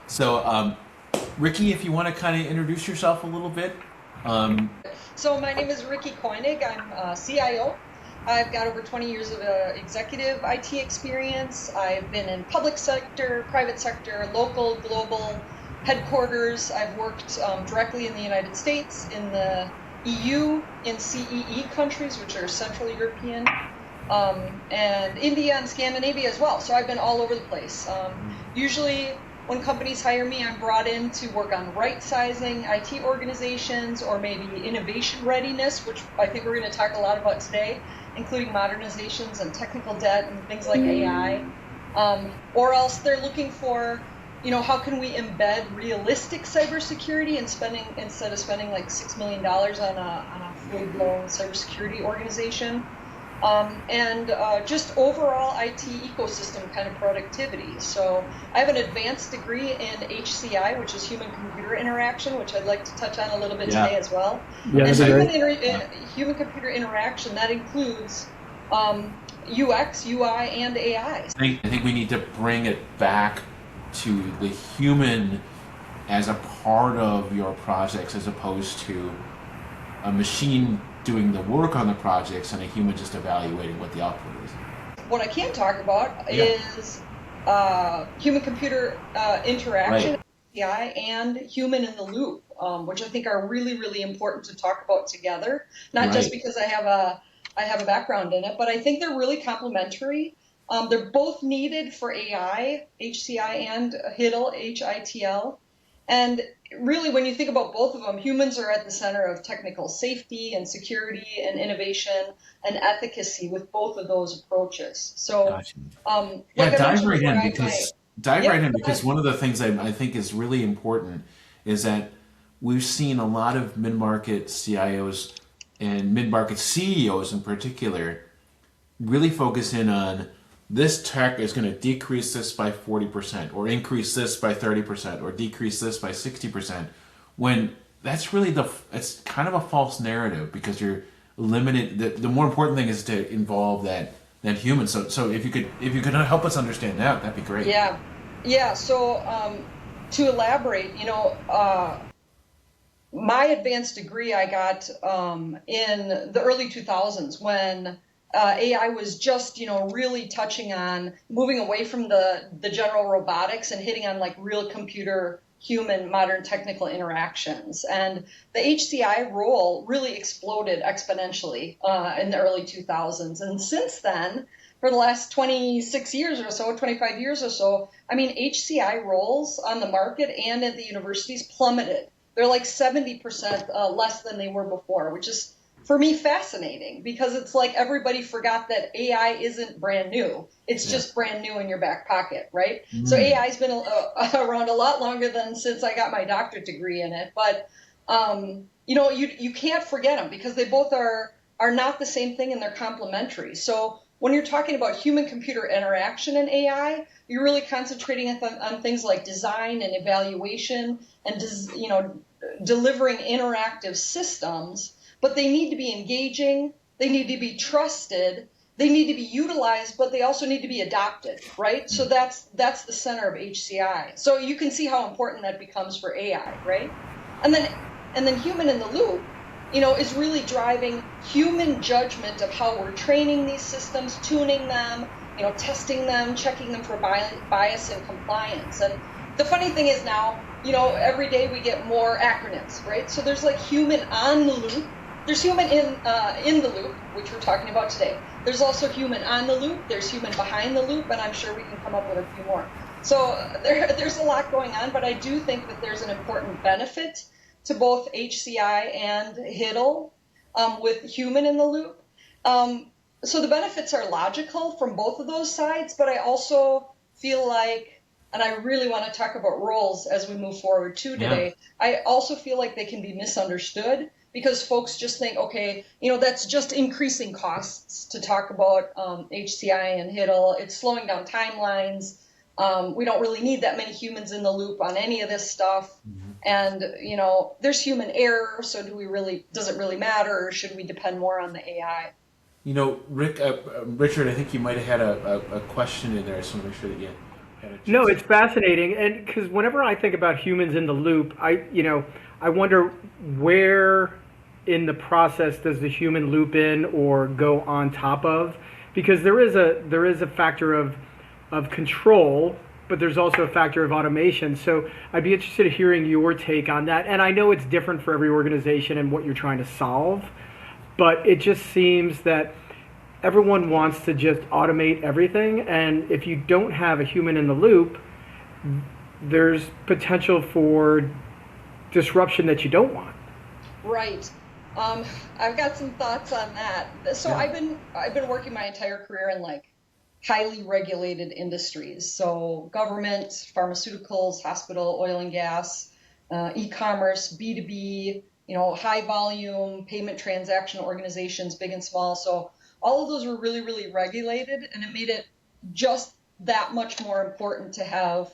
So, Ricki, if you want to kind of introduce yourself a little bit. Um, So my name is Ricki Koinig. I'm CIO. I've got over 20 years of executive IT experience. I've been in public sector, private sector, local, global headquarters. I've worked directly in the United States, in the EU, in CEE countries, which are Central European, and India and Scandinavia as well. So I've been all over the place. Usually, when companies hire me, I'm brought in to work on right sizing IT organizations or maybe innovation readiness, which I think we're going to talk a lot about today, including modernizations and technical debt and things like AI. Or else they're looking for, how can we embed realistic cybersecurity and instead of spending like $6 million on a full-blown cybersecurity organization. And just overall IT ecosystem kind of productivity. So I have an advanced degree in HCI, which is human-computer interaction, which I'd like to touch on a little bit yeah, today as well. Yeah, And that'd be great. human-computer interaction, that includes UX, UI, and AI. I think we need to bring it back to the human as a part of your projects, as opposed to a machine doing the work on the projects and a human just evaluating what the output is. What I can talk about Yeah, is human-computer interaction, right, AI, and human in the loop, which I think are really, really important to talk about together. Not just right. because I have a background in it, but I think they're really complementary. They're both needed for AI, HCI, and HIDL, HITL. And really, when you think about both of them, humans are at the center of technical safety and security and innovation and efficacy with both of those approaches. So, Gotcha. like Yeah, I mentioned before, dive right yep, in go because ahead. one of the things I think is really important is that we've seen a lot of mid-market CIOs and mid-market CEOs in particular really focus in on this tech is going to decrease this by 40% or increase this by 30% or decrease this by 60%, when that's really it's kind of a false narrative, because you're limited. The more important thing is to involve that human. So if you could help us understand that, that'd be great. Yeah, yeah. So, to elaborate, my advanced degree I got in the early 2000s when AI was just, really touching on moving away from the general robotics and hitting on like real computer human modern technical interactions. And the HCI role really exploded exponentially in the early 2000s. And since then, for the last 26 years or so, 25 years or so, I mean, HCI roles on the market and at the universities plummeted. They're like 70% less than they were before, which is for me fascinating because it's like everybody forgot that AI isn't brand new. It's Yeah. just brand new in your back pocket, right? So Mm. AI's been around a lot longer than since I got my doctorate degree in it. But you can't forget them because they both are not the same thing and they're complementary. So when you're talking about human computer interaction in AI, you're really concentrating on things like design and evaluation and delivering interactive systems, but they need to be engaging, they need to be trusted, they need to be utilized, but they also need to be adopted, right? So that's the center of HCI. So you can see how important that becomes for AI, right? And then human in the loop, is really driving human judgment of how we're training these systems, tuning them, testing them, checking them for bias and compliance. And the funny thing is now, every day we get more acronyms, right? So there's like human on the loop. There's human in the loop, which we're talking about today. There's also human on the loop. There's human behind the loop, and I'm sure we can come up with a few more. So there's a lot going on, but I do think that there's an important benefit to both HCI and HIDL with human in the loop. So the benefits are logical from both of those sides, but I also feel like, and I really want to talk about roles as we move forward too Yeah. today, I also feel like they can be misunderstood because folks just think, okay, that's just increasing costs to talk about HCI and HIDL. It's slowing down timelines. We don't really need that many humans in the loop on any of this stuff. And, there's human error. So does it really matter, or should we depend more on the AI? Richard, I think you might have had a question in there. I just want to make sure that you. No, it's fascinating, and because whenever I think about humans in the loop, I wonder where in the process does the human loop in or go on top of, because there is a factor of control, but there's also a factor of automation. So I'd be interested in hearing your take on that. And I know it's different for every organization and what you're trying to solve, but it just seems that everyone wants to just automate everything, and if you don't have a human in the loop, there's potential for disruption that you don't want. Right. Um, I've got some thoughts on that. So Yeah. I've been working my entire career in like highly regulated industries. So government, pharmaceuticals, hospital, oil and gas, e-commerce, B2B, high volume payment transaction organizations, big and small. So all of those were really, really regulated, and it made it just that much more important to have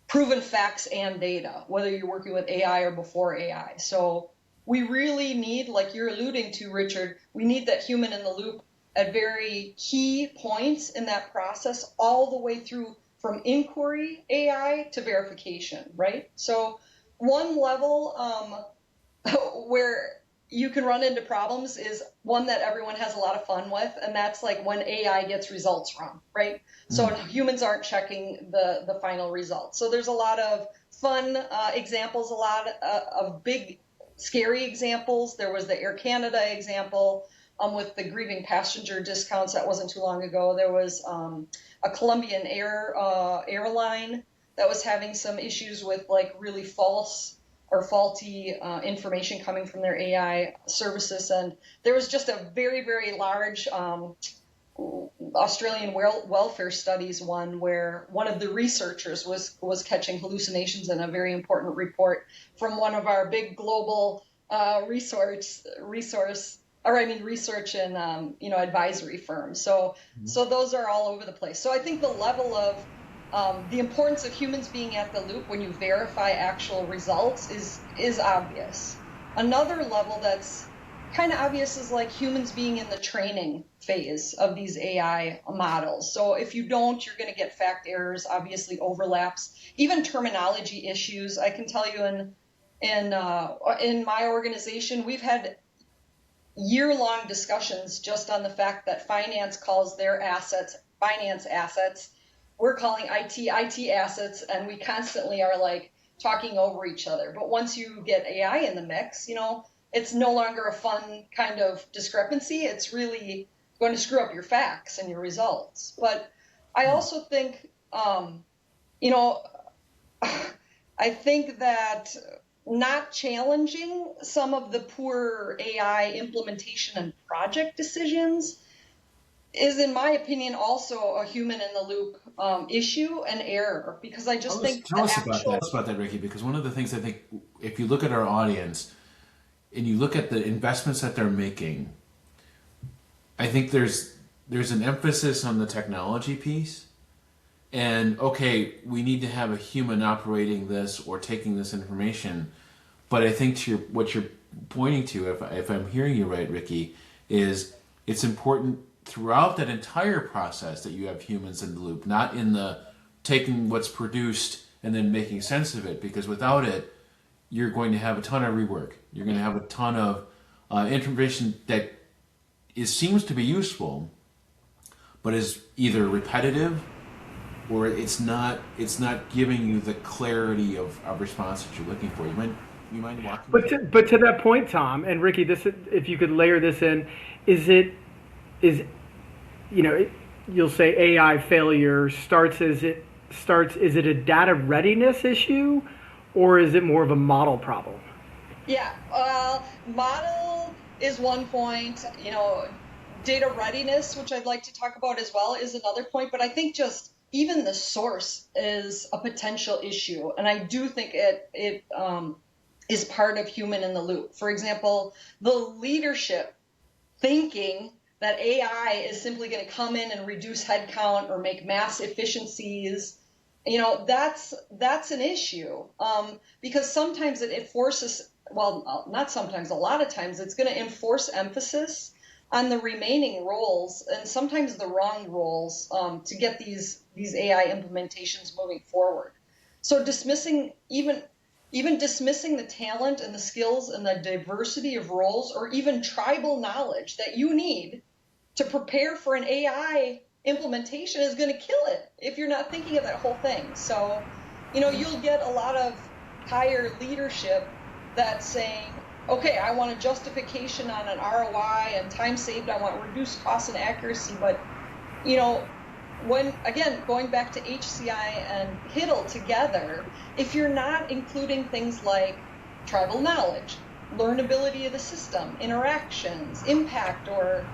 proven facts and data, whether you're working with AI or before AI. So we really need, like you're alluding to, Richard, we need that human in the loop at very key points in that process, all the way through from inquiry AI to verification, right? So one level where you can run into problems is one that everyone has a lot of fun with, and that's like when AI gets results wrong, right? So Mm. humans aren't checking the final results. So there's a lot of fun examples, a lot of big scary examples. There was the Air Canada example with the grieving passenger discounts. That wasn't too long ago. There was a Colombian airline that was having some issues with like really false or faulty information coming from their AI services. And there was just a very, very large Australian welfare studies one where one of the researchers was catching hallucinations in a very important report from one of our big global research and advisory firms. So those are all over the place. So I think the level of the importance of humans being at the loop when you verify actual results is obvious. Another level that's kind of obvious is like humans being in the training phase of these AI models. So if you don't, you're going to get fact errors, obviously overlaps, even terminology issues. I can tell you in my organization, we've had year-long discussions just on the fact that finance calls their assets finance assets. We're calling IT assets, and we constantly are like talking over each other. But once you get AI in the mix, it's no longer a fun kind of discrepancy. It's really going to screw up your facts and your results. But I also think, you know, I think that not challenging some of the poor AI implementation and project decisions is, in my opinion, also a human in the loop issue and error, because I just think Tell the us about that. actual. Tell us about that, Ricky, because one of the things I think, if you look at our audience and you look at the investments that they're making, I think there's an emphasis on the technology piece. And okay, we need to have a human operating this or taking this information. But I think what you're pointing to, if I'm hearing you right, Ricky, is it's important throughout that entire process that you have humans in the loop, not in the taking what's produced and then making sense of it. Because without it, you're going to have a ton of rework. You're going to have a ton of information that seems to be useful, but is either repetitive or it's not giving you the clarity of response that you're looking for. You mind walking me But through? to that point, Tom and Ricky, this, if you could layer this in, is it is you know it, you'll say AI failure starts as it starts. Is it a data readiness issue, or is it more of a model problem? Yeah, model is one point. Data readiness, which I'd like to talk about as well, is another point. But I think just even the source is a potential issue, and I do think it is part of human in the loop. For example, the leadership thinking that AI is simply going to come in and reduce headcount or make mass efficiencies, that's an issue, because sometimes it forces, well, not sometimes, a lot of times it's going to enforce emphasis on the remaining roles, and sometimes the wrong roles, to get these AI implementations moving forward. So dismissing even dismissing the talent and the skills and the diversity of roles, or even tribal knowledge that you need to prepare for an AI implementation, is going to kill it if you're not thinking of that whole thing. So, you'll get a lot of higher leadership that's saying, okay, I want a justification on an ROI and time saved, I want reduced cost and accuracy. But, when, again, going back to HCI and HIDL together, if you're not including things like tribal knowledge, learnability of the system, interactions, impact, or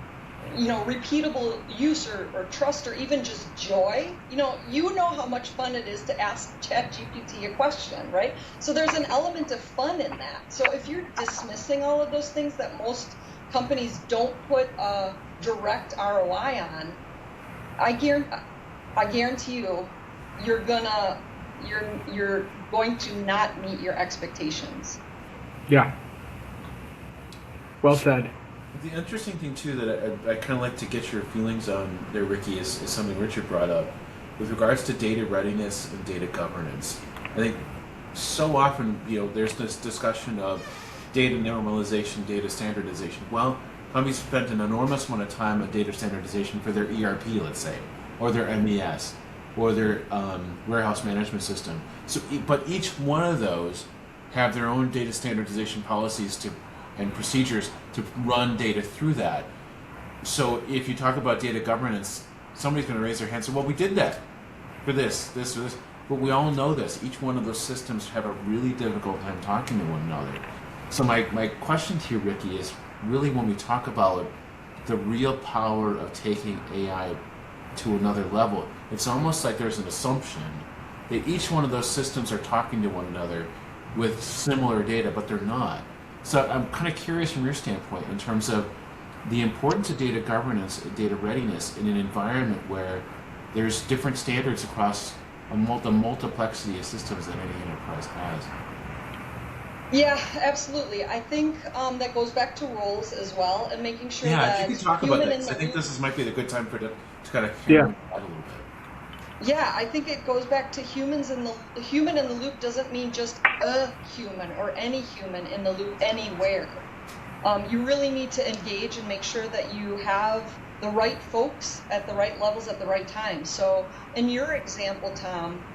repeatable use, or trust, or even just joy, you know how much fun it is to ask ChatGPT a question, right? So there's an element of fun in that. So if you're dismissing all of those things that most companies don't put a direct ROI on, I guarantee you're going to not meet your expectations. Yeah. Well said. The interesting thing too that I kind of like to get your feelings on there, Ricki, is something Richard brought up with regards to data readiness and data governance. I think so often, there's this discussion of data normalization, data standardization. Well, companies spent an enormous amount of time on data standardization for their ERP, let's say, or their MES, or their warehouse management system. So, but each one of those have their own data standardization policies and procedures to run data through that. So if you talk about data governance, somebody's going to raise their hand and say, well, we did that for this, or this. But we all know this. Each one of those systems have a really difficult time talking to one another. So my question to you, Ricki, is really when we talk about the real power of taking AI to another level, it's almost like there's an assumption that each one of those systems are talking to one another with similar data, but they're not. So I'm kind of curious from your standpoint in terms of the importance of data governance and data readiness in an environment where there's different standards across the multiplexity of systems that any enterprise has. Yeah, absolutely. I think that goes back to roles as well, and making sure that if you could talk about that, because I think this might be the good time to kind of hammer that a little bit. Yeah, I think it goes back to humans in the human in the loop doesn't mean just a human or any human in the loop anywhere. You really need to engage and make sure that you have the right folks at the right levels at the right time. So in your example, Tom,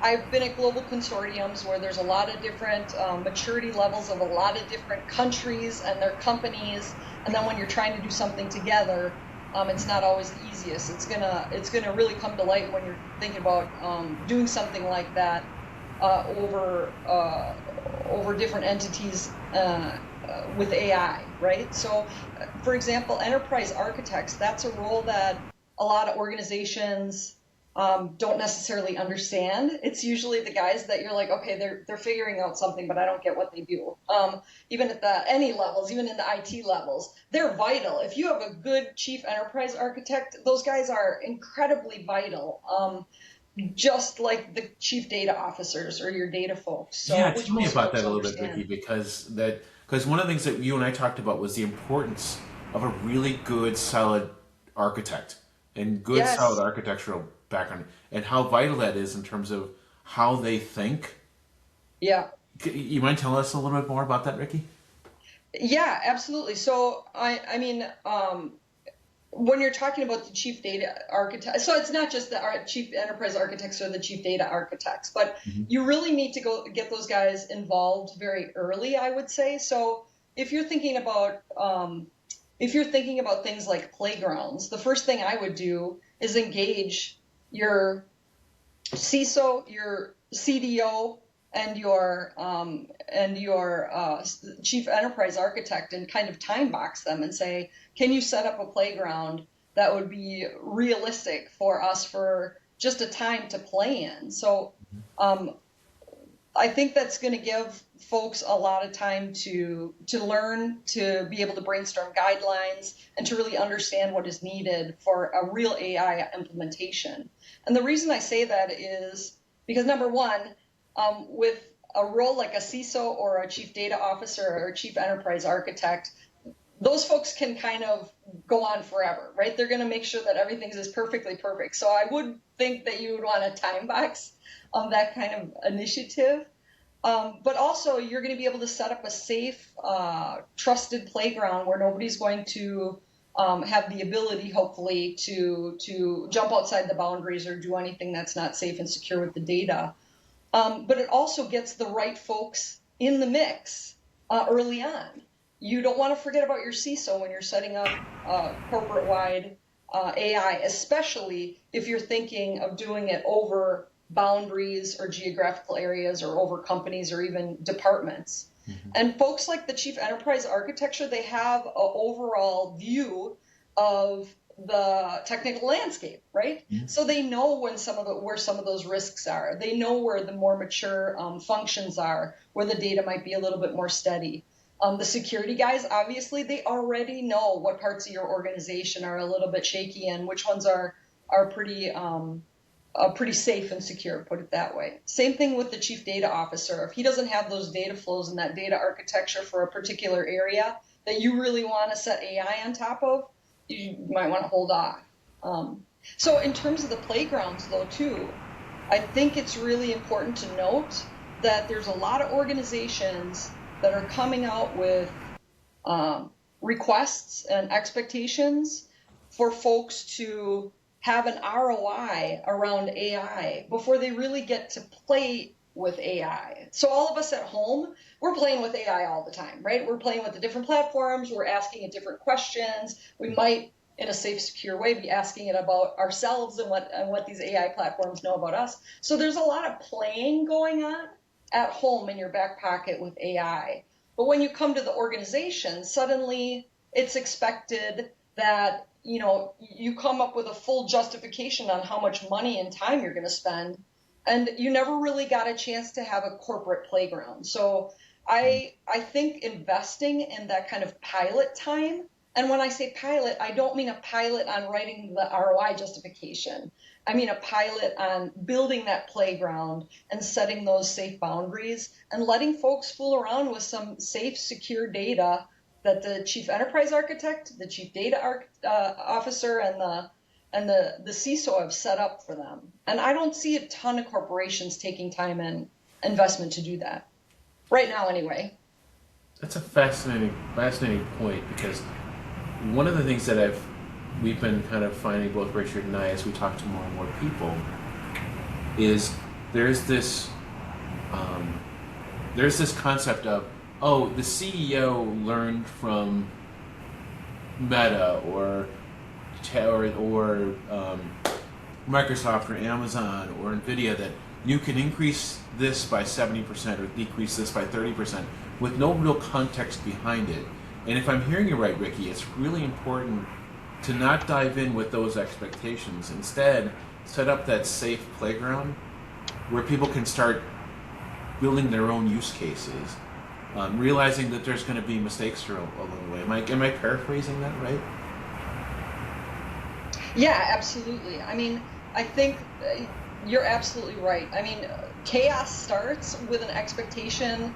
I've been at global consortiums where there's a lot of different maturity levels of a lot of different countries and their companies. And then when you're trying to do something together, it's not always the easiest. It's gonna really come to light when you're thinking about doing something like that over different entities with AI, right? So, for example, enterprise architects, that's a role that a lot of organizations don't necessarily understand. It's usually the guys that you're like, okay, they're figuring out something, but I don't get what they do. Even at any levels, even in the IT levels, they're vital. If you have a good chief enterprise architect, those guys are incredibly vital. Just like the chief data officers or your data folks. So, yeah, tell me about that a little bit, Ricki, because one of the things that you and I talked about was the importance of a really good, solid architect and good, solid architectural background, and how vital that is in terms of how they think. Yeah. You mind telling us a little bit more about that, Ricki? Yeah, absolutely. So, I mean, when you're talking about the chief data architect, so it's not just the chief enterprise architects or the chief data architects, but you really need to go get those guys involved very early, I would say. So if you're thinking about things like playgrounds, the first thing I would do is engage your CISO, your CDO, and your chief enterprise architect, and kind of time box them and say, can you set up a playground that would be realistic for us for just a time to play in? So I think that's going to give folks a lot of time to learn, to be able to brainstorm guidelines, and to really understand what is needed for a real AI implementation. And the reason I say that is because, number one, with a role like a CISO or a chief data officer or a chief enterprise architect, those folks can kind of go on forever, right? They're going to make sure that everything's is perfectly perfect. So I would think that you would want a time box on that kind of initiative. But also, you're going to be able to set up a safe, trusted playground where nobody's going to have the ability, hopefully, to jump outside the boundaries or do anything that's not safe and secure with the data. But it also gets the right folks in the mix early on. You don't want to forget about your CISO when you're setting up corporate-wide AI, especially if you're thinking of doing it over boundaries or geographical areas or over companies or even departments. Mm-hmm. And folks like the chief enterprise architecture, they have an overall view of the technical landscape, right? Mm-hmm. So they know where some of those risks are. They know where the more mature functions are, where the data might be a little bit more steady. The security guys, obviously, they already know what parts of your organization are a little bit shaky and which ones are pretty safe and secure, put it that way. Same thing with the chief data officer. If he doesn't have those data flows and that data architecture for a particular area that you really want to set AI on top of, you might want to hold off. So in terms of the playgrounds, though, too, I think it's really important to note that there's a lot of organizations that are coming out with requests and expectations for folks to have an ROI around AI before they really get to play with AI. So all of us at home, we're playing with AI all the time, right? We're playing with the different platforms. We're asking it different questions. We might, in a safe, secure way, be asking it about ourselves and what these AI platforms know about us. So there's a lot of playing going on at home in your back pocket with AI. But when you come to the organization, suddenly it's expected that you come up with a full justification on how much money and time you're going to spend, and you never really got a chance to have a corporate playground. So I think investing in that kind of pilot time, and when I say pilot, I don't mean a pilot on writing the ROI justification. I mean a pilot on building that playground and setting those safe boundaries and letting folks fool around with some safe, secure data that the chief enterprise architect, the chief data officer, and the CISO have set up for them. And I don't see a ton of corporations taking time and investment to do that right now, anyway. That's a fascinating point, because one of the things that we've been kind of finding, both Richard and I, as we talk to more and more people, is there's this concept of, oh, the CEO learned from Meta or Microsoft or Amazon or Nvidia that you can increase this by 70% or decrease this by 30% with no real context behind it. And if I'm hearing you right, Ricki, it's really important to not dive in with those expectations. Instead, set up that safe playground where people can start building their own use cases. Realizing that there's going to be mistakes along the way. Am I paraphrasing that right? Yeah, absolutely. I mean, I think you're absolutely right. I mean, chaos starts with an expectation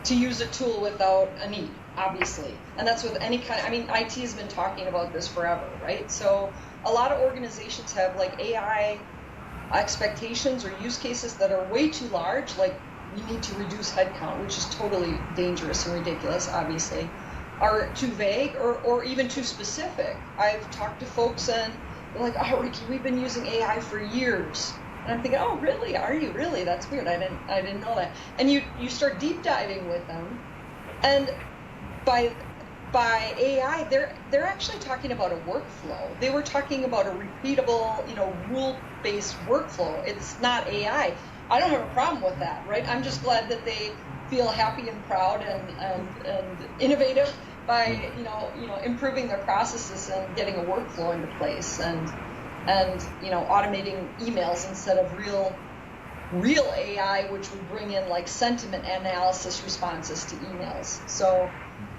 to use a tool without a need, obviously. And that's with any kind. I mean, IT has been talking about this forever, right? So a lot of organizations have like AI expectations or use cases that are way too large, like we need to reduce headcount, which is totally dangerous and ridiculous, obviously, are too vague or even too specific. I've talked to folks and they're like, oh, Ricki, we've been using AI for years. And I'm thinking, oh, really? Are you really? That's weird. I didn't know that. And you start deep diving with them, and by AI, they're actually talking about a workflow. They were talking about a repeatable, rule-based workflow. It's not AI. I don't have a problem with that, right? I'm just glad that they feel happy and proud and innovative by improving their processes and getting a workflow into place and automating emails instead of real AI, which would bring in like sentiment analysis responses to emails. So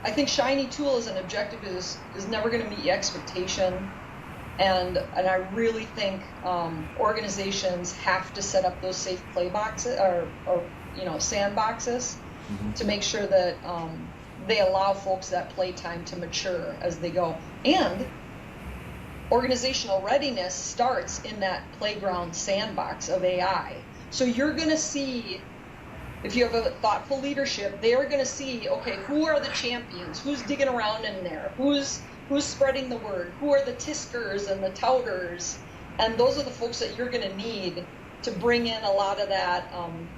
I think shiny tool as an objective is never going to meet your expectation. And I really think organizations have to set up those safe play boxes or sandboxes to make sure that they allow folks that playtime to mature as they go. And organizational readiness starts in that playground sandbox of AI. So you're going to see, if you have a thoughtful leadership, they're going to see, okay, who are the champions? Who's digging around in there? Who's spreading the word? Who are the tiskers and the touters? And those are the folks that you're going to need to bring in a lot of that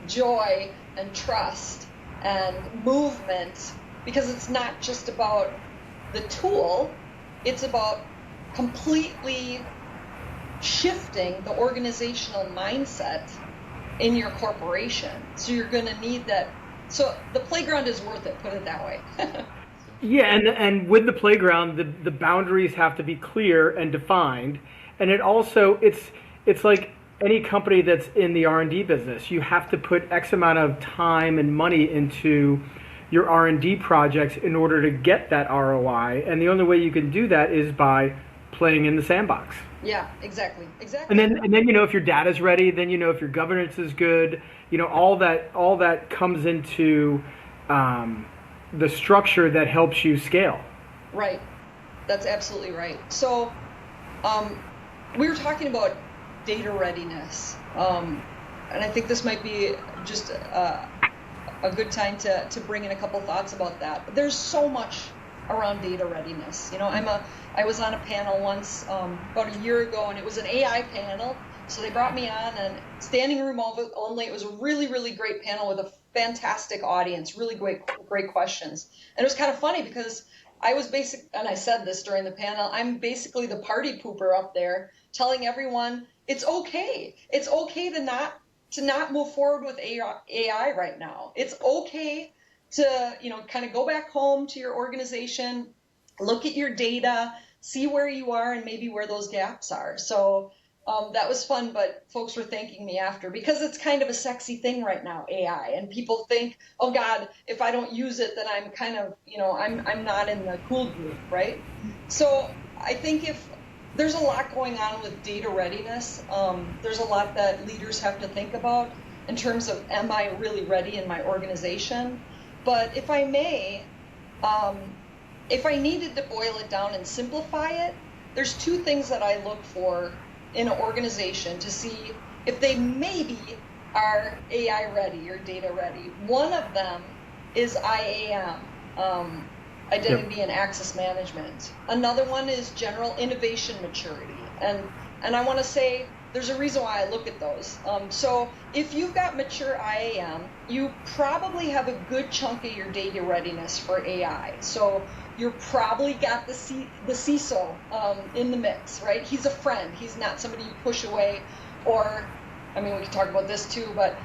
joy and trust and movement, because it's not just about the tool, it's about completely shifting the organizational mindset in your corporation. So you're going to need that. So the playground is worth it, put it that way. Yeah, and with the playground, the boundaries have to be clear and defined, and it's like any company that's in the R&D business. You have to put X amount of time and money into your R&D projects in order to get that ROI, and the only way you can do that is by playing in the sandbox. Yeah, exactly. And then if your data's ready, then if your governance is good, all that comes into the structure that helps you scale. Right. That's absolutely right. So we were talking about data readiness, and I think this might be just a good time to bring in a couple thoughts about that. But there's so much around data readiness. I was on a panel once about a year ago, and it was an AI panel. So they brought me on, and standing room only. It was a really, really great panel with a fantastic audience, really great questions. And it was kind of funny because I was and I said this during the panel, I'm basically the party pooper up there telling everyone it's okay. It's okay to not move forward with AI right now. It's okay to, kind of go back home to your organization, look at your data, see where you are and maybe where those gaps are. So that was fun, but folks were thanking me after, because it's kind of a sexy thing right now, AI, and people think, oh God, if I don't use it, then I'm kind of, I'm not in the cool group, right? So I think if there's a lot going on with data readiness, there's a lot that leaders have to think about in terms of, am I really ready in my organization? But if I may, if I needed to boil it down and simplify it, there's two things that I look for in an organization to see if they maybe are AI ready or data ready. One of them is IAM, identity and access management. Another one is general innovation maturity. And I want to say there's a reason why I look at those. So if you've got mature IAM, you probably have a good chunk of your data readiness for AI. So you're probably got the CISO in the mix, right? He's a friend. He's not somebody you push away, or, we can talk about this too, but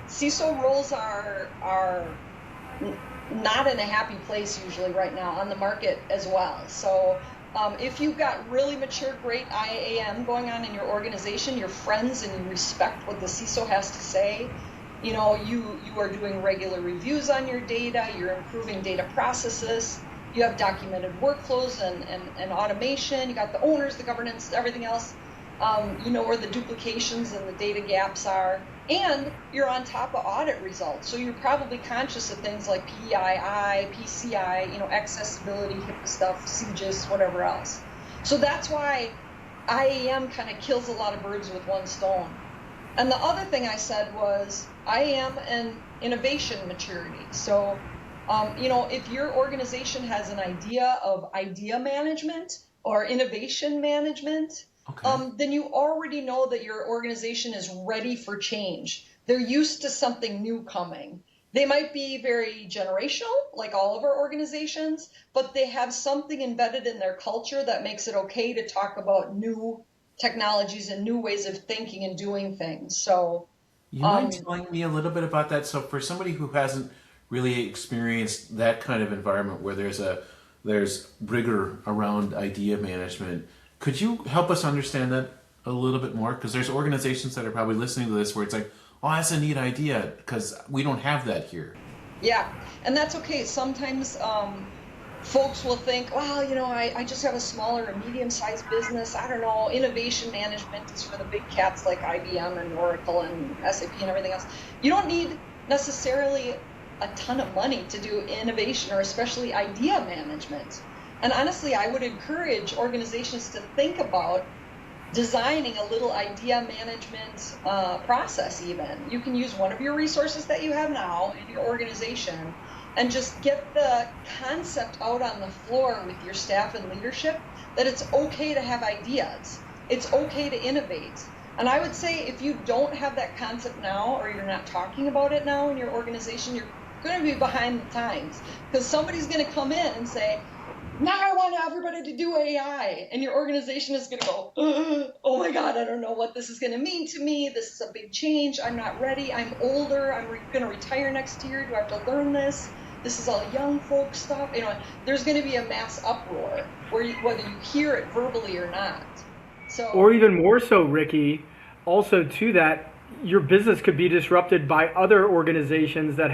CISO roles are not in a happy place usually right now on the market as well. So if you've got really mature, great IAM going on in your organization, you're friends and you respect what the CISO has to say, you are doing regular reviews on your data, you're improving data processes, you have documented workflows and automation, you got the owners, the governance, everything else, you know where the duplications and the data gaps are, and you're on top of audit results. So you're probably conscious of things like PII, PCI, accessibility, HIPAA stuff, CGIS, whatever else. So that's why IAM kind of kills a lot of birds with one stone. And the other thing I said was IAM and innovation maturity. So if your organization has an idea of idea management or innovation management, okay, then you already know that your organization is ready for change. They're used to something new coming. They might be very generational, like all of our organizations, but they have something embedded in their culture that makes it okay to talk about new technologies and new ways of thinking and doing things. So, you mind telling me a little bit about that? So for somebody who hasn't really experienced that kind of environment where there's rigor around idea management, could you help us understand that a little bit more? Because there's organizations that are probably listening to this where it's like, oh, that's a neat idea, because we don't have that here. Yeah, and that's okay. Sometimes folks will think, well, I just have a smaller or medium-sized business. I don't know, innovation management is for the big cats like IBM and Oracle and SAP and everything else. You don't need necessarily a ton of money to do innovation or especially idea management. And honestly, I would encourage organizations to think about designing a little idea management process even. You can use one of your resources that you have now in your organization and just get the concept out on the floor with your staff and leadership that it's okay to have ideas. It's okay to innovate. And I would say if you don't have that concept now, or you're not talking about it now in your organization, you're going to be behind the times, because somebody's going to come in and say, now I want everybody to do AI. And your organization is going to go, oh my God, I don't know what this is going to mean to me. This is a big change. I'm not ready. I'm older. I'm going to retire next year. Do I have to learn this? This is all young folk stuff. There's going to be a mass uproar, whether you hear it verbally or not. So, or even more so, Ricki, also to that, your business could be disrupted by other organizations that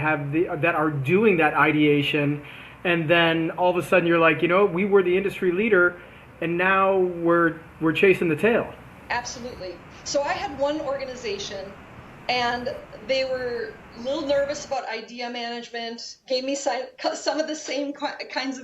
that are doing that ideation, and then all of a sudden you're like, we were the industry leader, and now we're chasing the tail. Absolutely. So I had one organization, and they were a little nervous about idea management. Gave me some of the same kinds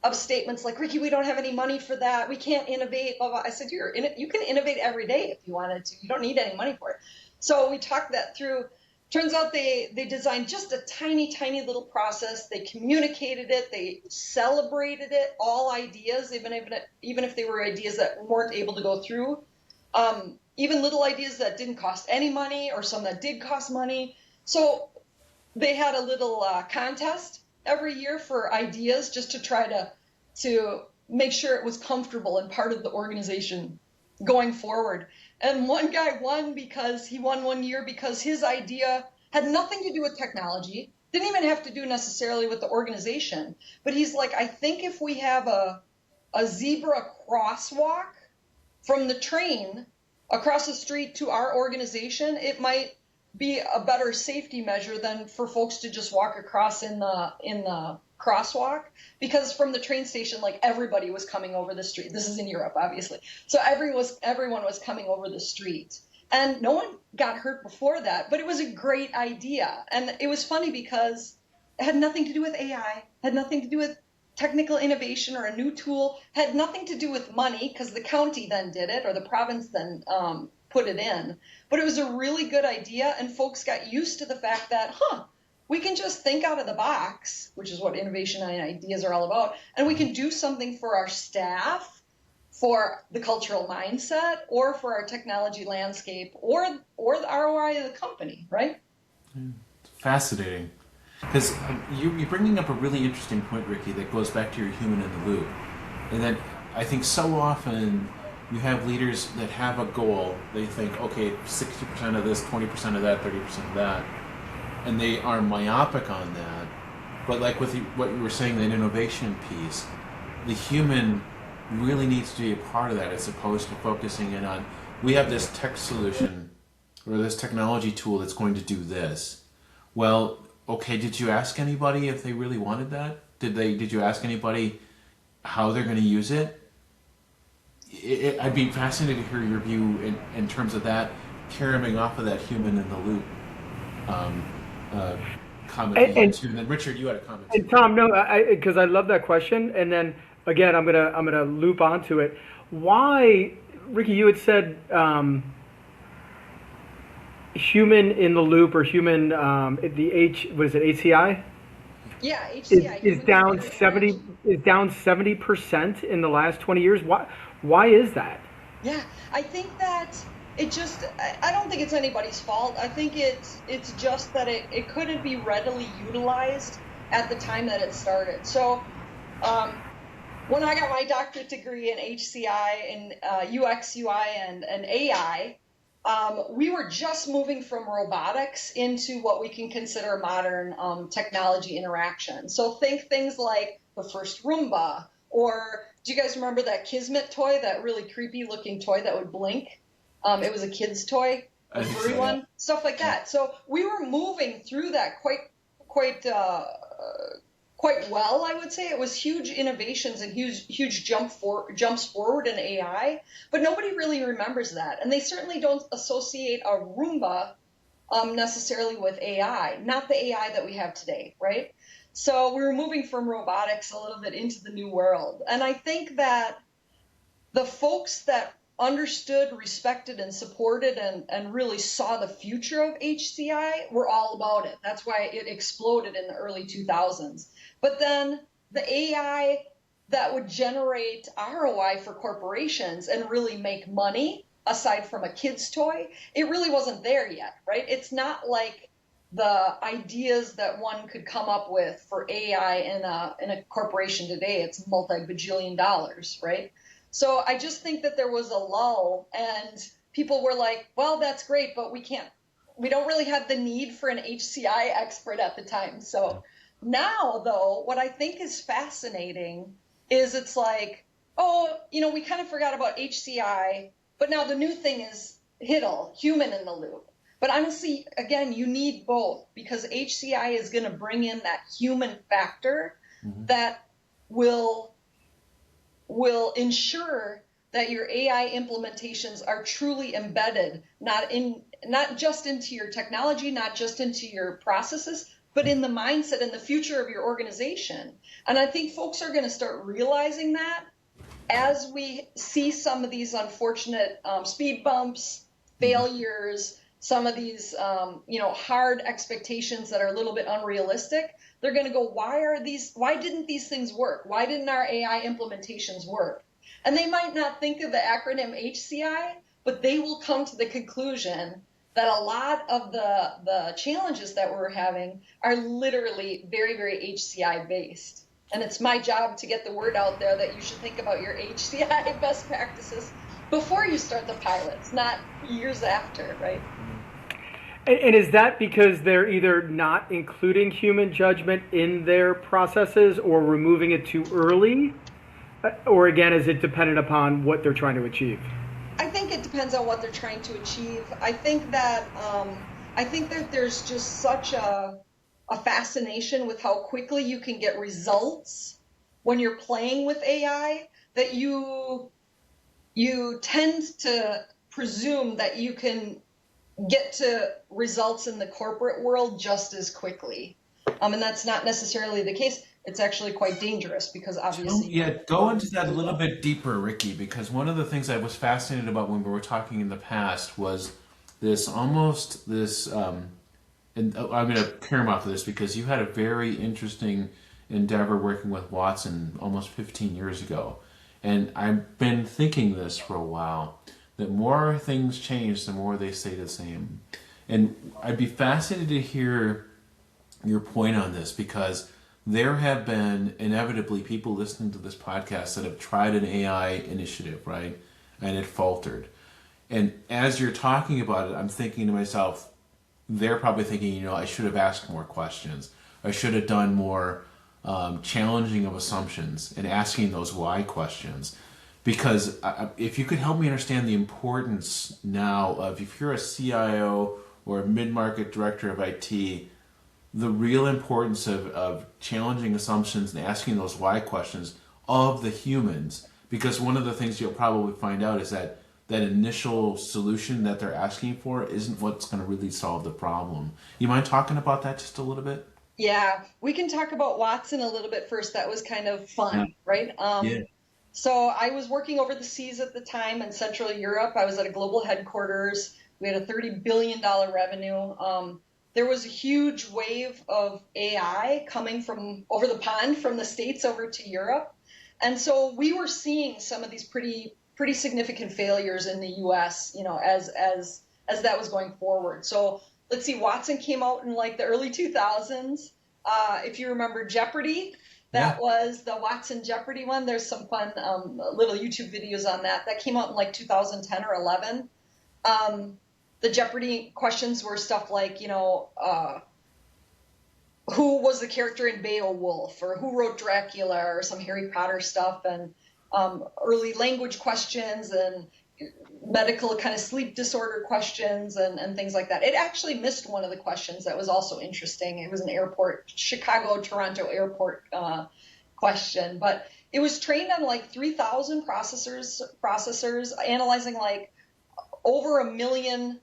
of statements like, Ricki, we don't have any money for that. We can't innovate, blah, blah. I said, you can innovate every day if you wanted to. You don't need any money for it. So we talked that through. Turns out they designed just a tiny, tiny little process. They communicated it. They celebrated it, all ideas, even if they were ideas that weren't able to go through. Even little ideas that didn't cost any money or some that did cost money. So they had a little contest every year for ideas just to try to make sure it was comfortable and part of the organization going forward. And one guy won because he won one year because his idea had nothing to do with technology, didn't even have to do necessarily with the organization. But he's like, I think if we have a zebra crosswalk from the train across the street to our organization, it might be a better safety measure than for folks to just walk across in the crosswalk, because from the train station, like, everybody was coming over the street. This is in Europe, obviously. So everyone was coming over the street, and no one got hurt before that, but it was a great idea. And it was funny because it had nothing to do with AI, had nothing to do with technical innovation or a new tool, had nothing to do with money, because the county then did it, or the province then put it in. But it was a really good idea, and folks got used to the fact that, we can just think out of the box, which is what innovation and ideas are all about, and we can do something for our staff, for the cultural mindset, or for our technology landscape, or the ROI of the company, right? Fascinating. Because you're bringing up a really interesting point, Ricki, that goes back to your human in the loop. And that I think so often you have leaders that have a goal. They think, okay, 60% of this, 20% of that, 30% of that. And they are myopic on that. But like with what you were saying, that innovation piece, the human really needs to be a part of that, as opposed to focusing in on, we have this tech solution or this technology tool that's going to do this. Well, okay, did you ask anybody if they really wanted that? Did you ask anybody how they're going to use it? I'd be fascinated to hear your view in terms of that, carrying off of that human in the loop comment. And then Richard, you had a comment. And Tom, no, because I love that question. And then again, I'm gonna loop onto it. Why, Ricki? You had said human in the loop, or human what is it, HCI? Yeah, HCI is down 70% in the last 20 years. Why is that? Yeah, I think that I don't think it's anybody's fault. I think it's just that it couldn't be readily utilized at the time that it started. So when I got my doctorate degree in HCI and UX, UI, and AI, we were just moving from robotics into what we can consider modern technology interaction. So think things like the first Roomba, or do you guys remember that Kismet toy, that really creepy looking toy that would blink? It was a kid's toy, a furry one, stuff like that. So we were moving through that quite well, I would say. It was huge innovations and huge jumps forward in AI, but nobody really remembers that. And they certainly don't associate a Roomba necessarily with AI, not the AI that we have today, right? So we were moving from robotics a little bit into the new world. And I think that the folks that understood, respected, and supported and really saw the future of HCI were all about it. That's why it exploded in the early 2000s. But then the AI that would generate ROI for corporations and really make money, aside from a kid's toy, it really wasn't there yet, right? It's not like the ideas that one could come up with for AI in a corporation today. It's multi-bajillion dollars, right? So I just think that there was a lull and people were like, well, that's great, but we don't really have the need for an HCI expert at the time. So now, though, what I think is fascinating is it's like, oh, we kind of forgot about HCI, but now the new thing is HIDL, human in the loop. But honestly, again, you need both because HCI is going to bring in that human factor that will ensure that your AI implementations are truly embedded, not just into your technology, not just into your processes, but in the mindset and the future of your organization. And I think folks are going to start realizing that as we see some of these unfortunate speed bumps, failures, some of these hard expectations that are a little bit unrealistic. They're going to go, why didn't these things work? Why didn't our AI implementations work? And they might not think of the acronym HCI, but they will come to the conclusion that a lot of the challenges that we're having are literally very, very HCI based. And it's my job to get the word out there that you should think about your HCI best practices before you start the pilots, not years after, right? And is that because they're either not including human judgment in their processes or removing it too early? Or again, is it dependent upon what they're trying to achieve? I think it depends on what they're trying to achieve. I think that there's just such a fascination with how quickly you can get results when you're playing with AI that you tend to presume that you can get to results in the corporate world just as quickly. And that's not necessarily the case. It's actually quite dangerous because obviously. Yeah, go into that a little bit deeper, Ricki, because one of the things I was fascinated about when we were talking in the past was this almost this, and I'm going to pair him off of this because you had a very interesting endeavor working with Watson almost 15 years ago. And I've been thinking this for a while, that more things change, the more they stay the same. And I'd be fascinated to hear your point on this because there have been inevitably people listening to this podcast that have tried an AI initiative, right? And it faltered. And as you're talking about it, I'm thinking to myself, they're probably thinking, I should have asked more questions. I should have done more challenging of assumptions and asking those why questions. Because if you could help me understand the importance now of if you're a CIO or a mid-market director of IT, the real importance of challenging assumptions and asking those why questions of the humans. Because one of the things you'll probably find out is that that initial solution that they're asking for isn't what's going to really solve the problem. You mind talking about that just a little bit? Yeah, we can talk about Watson a little bit first. That was kind of fun, right? Yeah. So I was working over the seas at the time in Central Europe. I was at a global headquarters. We had a $30 billion revenue. There was a huge wave of AI coming from over the pond from the States over to Europe. And so we were seeing some of these pretty significant failures in the US, as that was going forward. So let's see, Watson came out in like the early 2000s. If you remember Jeopardy, that was the Watson Jeopardy one. There's some fun little YouTube videos on that. That came out in like 2010 or 11. The Jeopardy questions were stuff like, who was the character in Beowulf, or who wrote Dracula, or some Harry Potter stuff, and early language questions and medical kind of sleep disorder questions and things like that. It actually missed one of the questions that was also interesting. It was an airport, Chicago-Toronto airport question, but it was trained on like 3,000 processors analyzing like over 1 million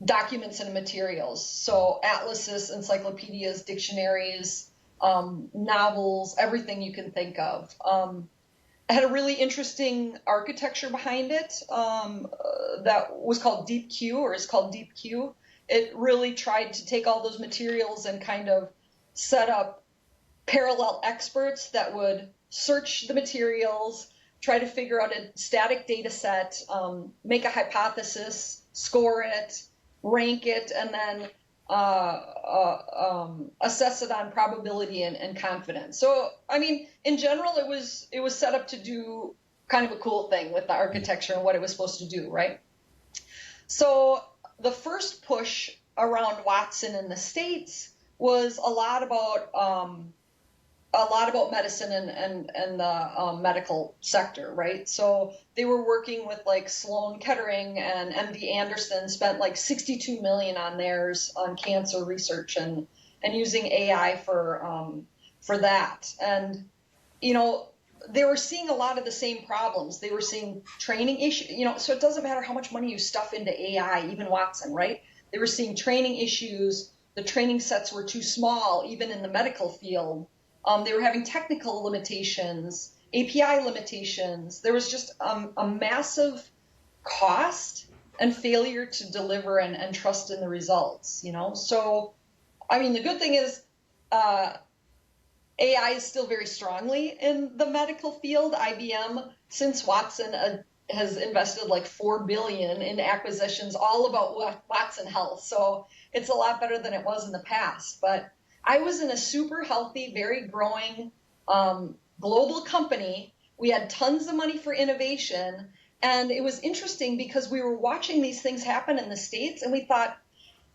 documents and materials. So atlases, encyclopedias, dictionaries, novels, everything you can think of. It had a really interesting architecture behind it that was called Deep Q, or is called Deep Q. It really tried to take all those materials and kind of set up parallel experts that would search the materials, try to figure out a static data set, make a hypothesis, score it, rank it, and then assess it on probability and confidence. So, I mean, in general, it was set up to do kind of a cool thing with the architecture and what it was supposed to do, right? So the first push around Watson in the States was a lot about medicine and the medical sector, right? So they were working with like Sloan Kettering and MD Anderson, spent like 62 million on theirs on cancer research and using AI for that. And you know, they were seeing a lot of the same problems. They were seeing training issues, you know, so it doesn't matter how much money you stuff into AI, even Watson, right? They were seeing training issues. The training sets were too small, even in the medical field. They were having technical limitations, API limitations. There was just a massive cost and failure to deliver and trust in the results, you know? So, I mean, the good thing is AI is still very strongly in the medical field. IBM, since Watson, has invested like $4 billion in acquisitions all about Watson Health. So it's a lot better than it was in the past. But I was in a super healthy, very growing global company. We had tons of money for innovation. And it was interesting because we were watching these things happen in the States and we thought,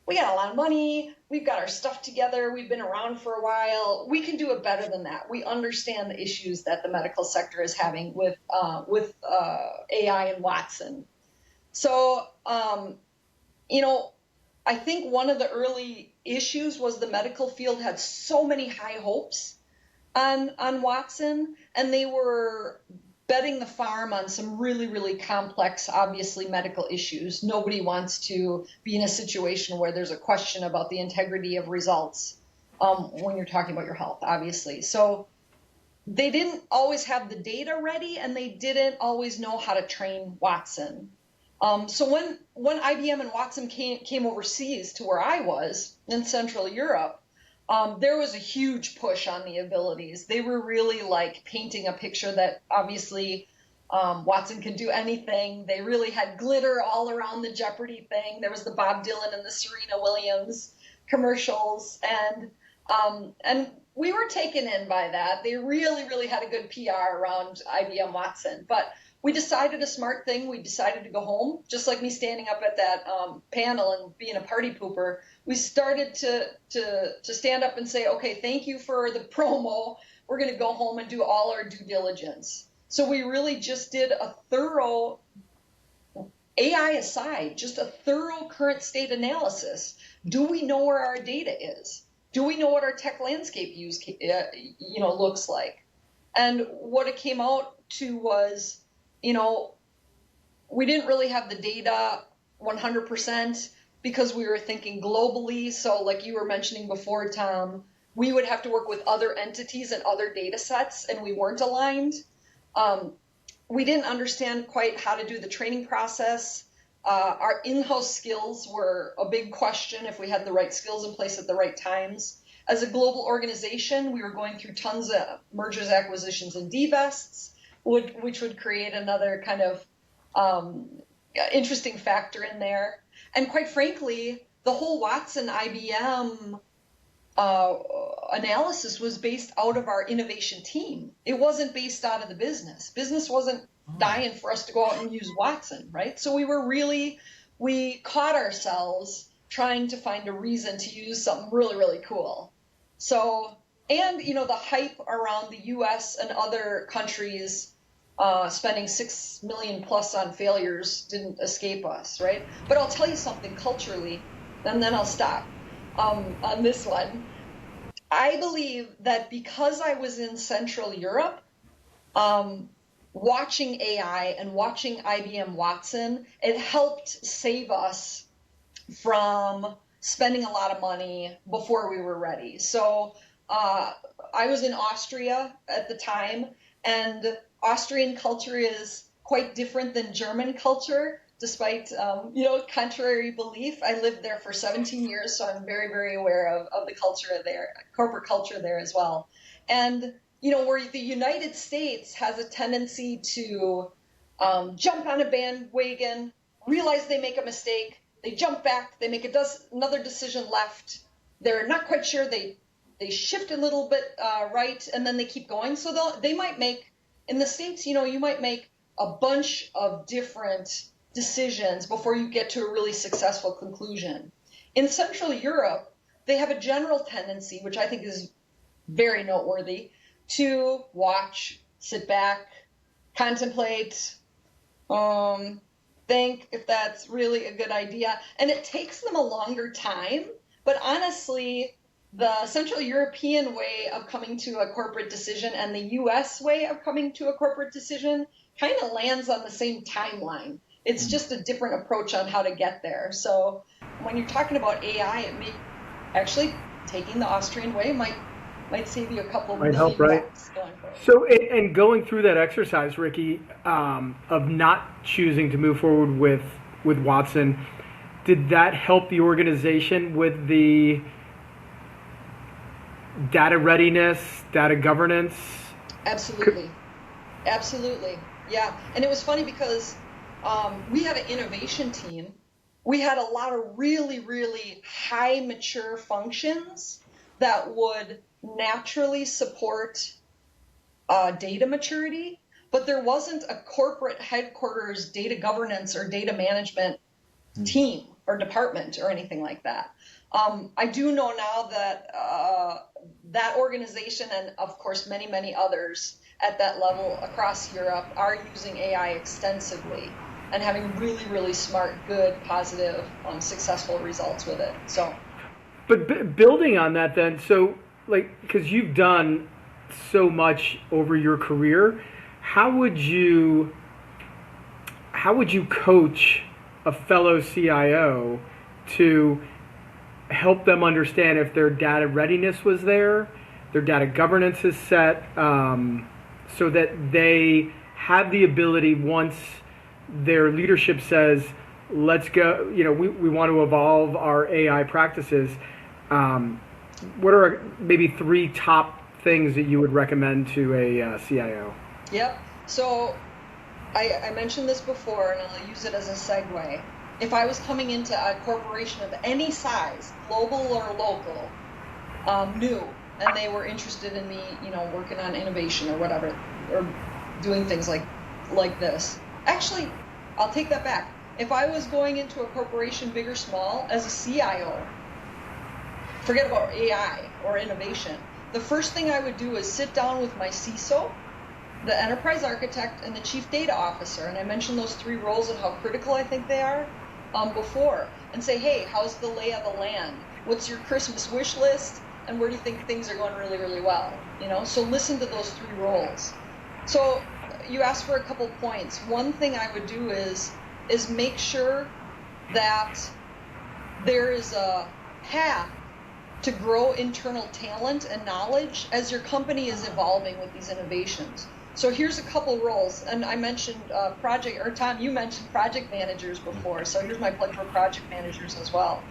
we got a lot of money. We've got our stuff together. We've been around for a while. We can do it better than that. We understand the issues that the medical sector is having with AI and Watson. So, you know, I think one of the early issues was the medical field had so many high hopes on Watson, and they were betting the farm on some really, really complex, obviously, medical issues. Nobody wants to be in a situation where there's a question about the integrity of results when you're talking about your health, obviously. So they didn't always have the data ready, and they didn't always know how to train Watson. So when IBM and Watson came overseas to where I was in Central Europe, there was a huge push on the abilities. They were really like painting a picture that obviously Watson can do anything. They really had glitter all around the Jeopardy thing. There was the Bob Dylan and the Serena Williams commercials, and we were taken in by that. They really, really had a good PR around IBM Watson, but we decided a smart thing. We decided to go home, just like me standing up at that panel and being a party pooper. We started to stand up and say, okay, thank you for the promo. We're going to go home and do all our due diligence. So we really just did a thorough, AI aside, just a thorough current state analysis. Do we know where our data is? Do we know what our tech landscape looks like? And what it came out to was, you know, we didn't really have the data 100% because we were thinking globally. So like you were mentioning before, Tom, we would have to work with other entities and other data sets, and we weren't aligned. We didn't understand quite how to do the training process. Our in-house skills were a big question, if we had the right skills in place at the right times. As a global organization, we were going through tons of mergers, acquisitions, and divests, which would create another kind of interesting factor in there. And quite frankly, the whole Watson IBM analysis was based out of our innovation team. It wasn't based out of the business. Business wasn't dying for us to go out and use Watson, right? So we caught ourselves trying to find a reason to use something really, really cool. So, and, you know, the hype around the US and other countries spending 6 million plus on failures didn't escape us, right? But I'll tell you something culturally, and then I'll stop on this one. I believe that because I was in Central Europe, watching AI and watching IBM Watson, it helped save us from spending a lot of money before we were ready. So I was in Austria at the time, and Austrian culture is quite different than German culture, despite contrary belief. I lived there for 17 years, so I'm very, very aware of the culture there, corporate culture there as well. And where the United States has a tendency to jump on a bandwagon, realize they make a mistake, they jump back, they make another decision left. They're not quite sure. They shift a little bit right, and then they keep going. So they might make, in the States, you might make a bunch of different decisions before you get to a really successful conclusion. In Central Europe, they have a general tendency, which I think is very noteworthy, to watch, sit back, contemplate, think if that's really a good idea. And it takes them a longer time, but honestly, the Central European way of coming to a corporate decision and the US way of coming to a corporate decision kind of lands on the same timeline. It's just a different approach on how to get there. So when you're talking about AI, actually taking the Austrian way might save you a couple Might million help, right? bucks going forward. So, and going through that exercise, Ricki, of not choosing to move forward with Watson, did that help the organization with the data readiness, data governance? Absolutely. Absolutely. Yeah. And it was funny because we had an innovation team. We had a lot of really, really high mature functions that would naturally support data maturity, but there wasn't a corporate headquarters data governance or data management team or department or anything like that. I do know now that that organization and, of course, many, many others at that level across Europe are using AI extensively and having really, really smart, good, positive, successful results with it. So, But building on that, then, so because you've done so much over your career, how would you coach a fellow CIO to help them understand if their data readiness was there, their data governance is set, so that they have the ability, once their leadership says, let's go, we want to evolve our AI practices. What are maybe 3 top things that you would recommend to a CIO? Yep. So I mentioned this before, and I'll use it as a segue. If I was coming into a corporation of any size, global or local, new, and they were interested in me, working on innovation or whatever, or doing things like this. Actually, I'll take that back. If I was going into a corporation, big or small, as a CIO, forget about AI or innovation. The first thing I would do is sit down with my CISO, the enterprise architect, and the chief data officer. And I mentioned those 3 roles and how critical I think they are before. And say, hey, how's the lay of the land? What's your Christmas wish list? And where do you think things are going really, really well? So listen to those 3 roles. So you asked for a couple points. One thing I would do is make sure that there is a path to grow internal talent and knowledge as your company is evolving with these innovations. So here's a couple roles, and I mentioned Tom, you mentioned project managers before, so here's my plug for project managers as well.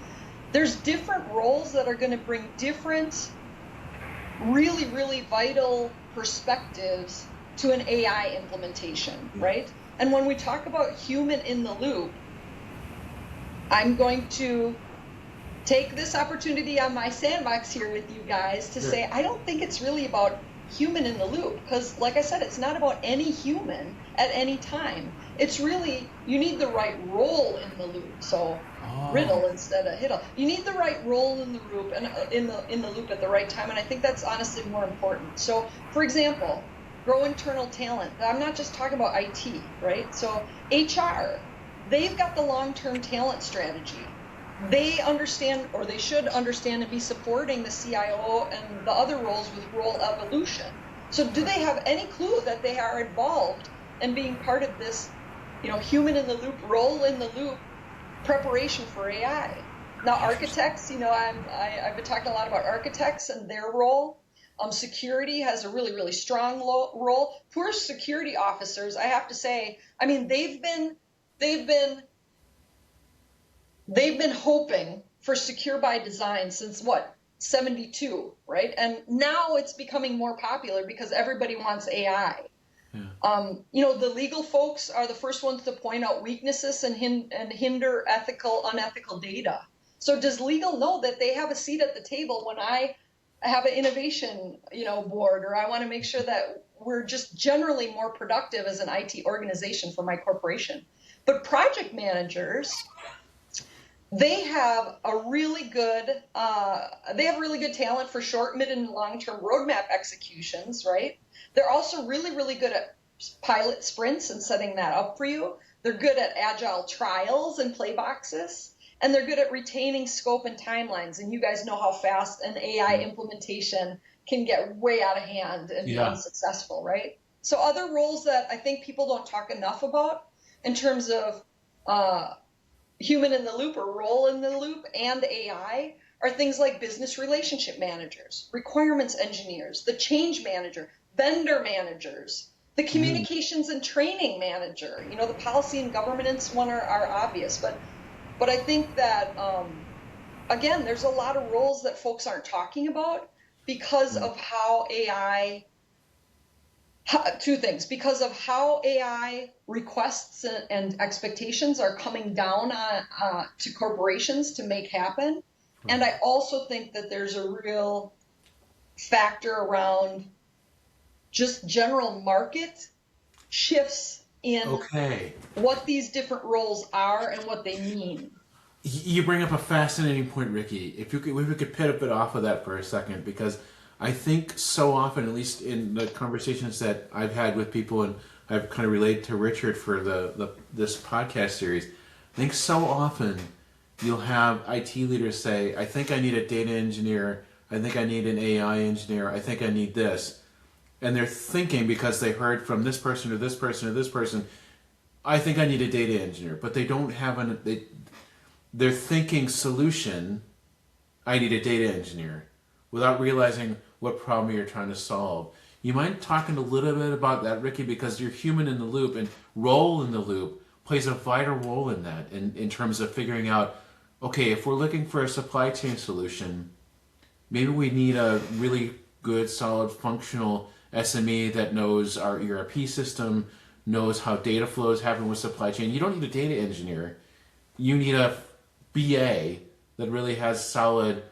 There's different roles that are going to bring different, really, really vital perspectives to an AI implementation, right? And when we talk about human in the loop, I'm going to take this opportunity on my sandbox here with you guys to say, I don't think it's really about human in the loop, because like I said, it's not about any human at any time. It's really, you need the right role in the loop. So riddle instead of HIDL. You need the right role in the loop and in the loop at the right time, and I think that's honestly more important. So for example, grow internal talent. I'm not just talking about IT, right? So HR, they've got the long-term talent strategy. They understand, or they should understand, and be supporting the CIO and the other roles with role evolution. So do they have any clue that they are involved in being part of this, human in the loop, role in the loop preparation for AI. Now, architects, I've been talking a lot about architects and their role. Security has a really, really strong role. Poor security officers, I have to say, I mean, they've been hoping for secure by design since what, 72, right? And now it's becoming more popular because everybody wants AI. Yeah. The legal folks are the first ones to point out weaknesses and hinder unethical data. So does legal know that they have a seat at the table when I have an innovation, board, or I want to make sure that we're just generally more productive as an IT organization for my corporation? But project managers, they have really good talent for short, mid, and long-term roadmap executions, right? They're also really, really good at pilot sprints and setting that up for you. They're good at agile trials and play boxes, and they're good at retaining scope and timelines. And you guys know how fast an AI implementation can get way out of hand and be unsuccessful, right? So other roles that I think people don't talk enough about in terms of human in the loop or role in the loop and AI are things like business relationship managers, requirements engineers, the change manager, vendor managers, the communications and training manager. The policy and governance one are obvious, but I think that, again, there's a lot of roles that folks aren't talking about because of how AI, two things, because of how AI requests and expectations are coming down to corporations to make happen. And I also think that there's a real factor around just general market shifts in what these different roles are and what they mean. You bring up a fascinating point, Ricki. If we could pivot off of that for a second, because I think so often, at least in the conversations that I've had with people, and I've kind of related to Richard for this podcast series, I think so often you'll have IT leaders say, I think I need a data engineer, I think I need an AI engineer, I think I need this. And they're thinking, because they heard from this person or this person or this person, I think I need a data engineer, but they don't have they're thinking solution, I need a data engineer, without realizing what problem you're trying to solve. You mind talking a little bit about that, Ricki, because your human in the loop and role in the loop plays a vital role in that, in terms of figuring out, okay, if we're looking for a supply chain solution, maybe we need a really good, solid, functional SME that knows our ERP system, knows how data flows happen with supply chain. You don't need a data engineer. You need a BA that really has solid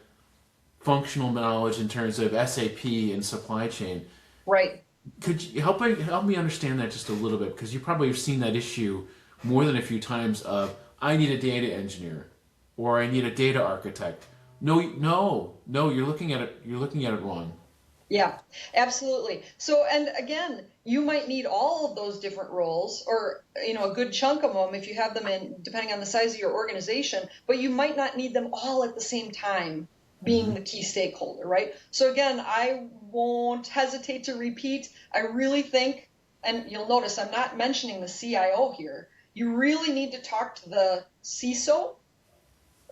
functional knowledge in terms of SAP and supply chain. Right. Could you help me understand that just a little bit? Because you probably have seen that issue more than a few times of, I need a data engineer or I need a data architect. No, you're looking at it wrong. Yeah, absolutely. So, and again, you might need all of those different roles, or a good chunk of them if you have them in, depending on the size of your organization, but you might not need them all at the same time being the key stakeholder, right? So again, I won't hesitate to repeat, I really think, and you'll notice I'm not mentioning the CIO here, you really need to talk to the CISO,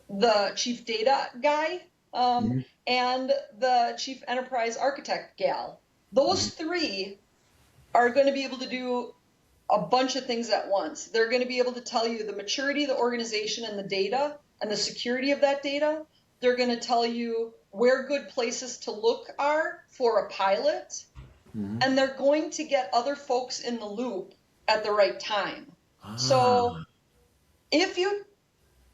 the chief data guy, and the chief enterprise architect gal. Those three are going to be able to do a bunch of things at once. They're going to be able to tell you the maturity of the organization and the data and the security of that data. They're going to tell you where good places to look are for a pilot. And they're going to get other folks in the loop at the right time. So if you,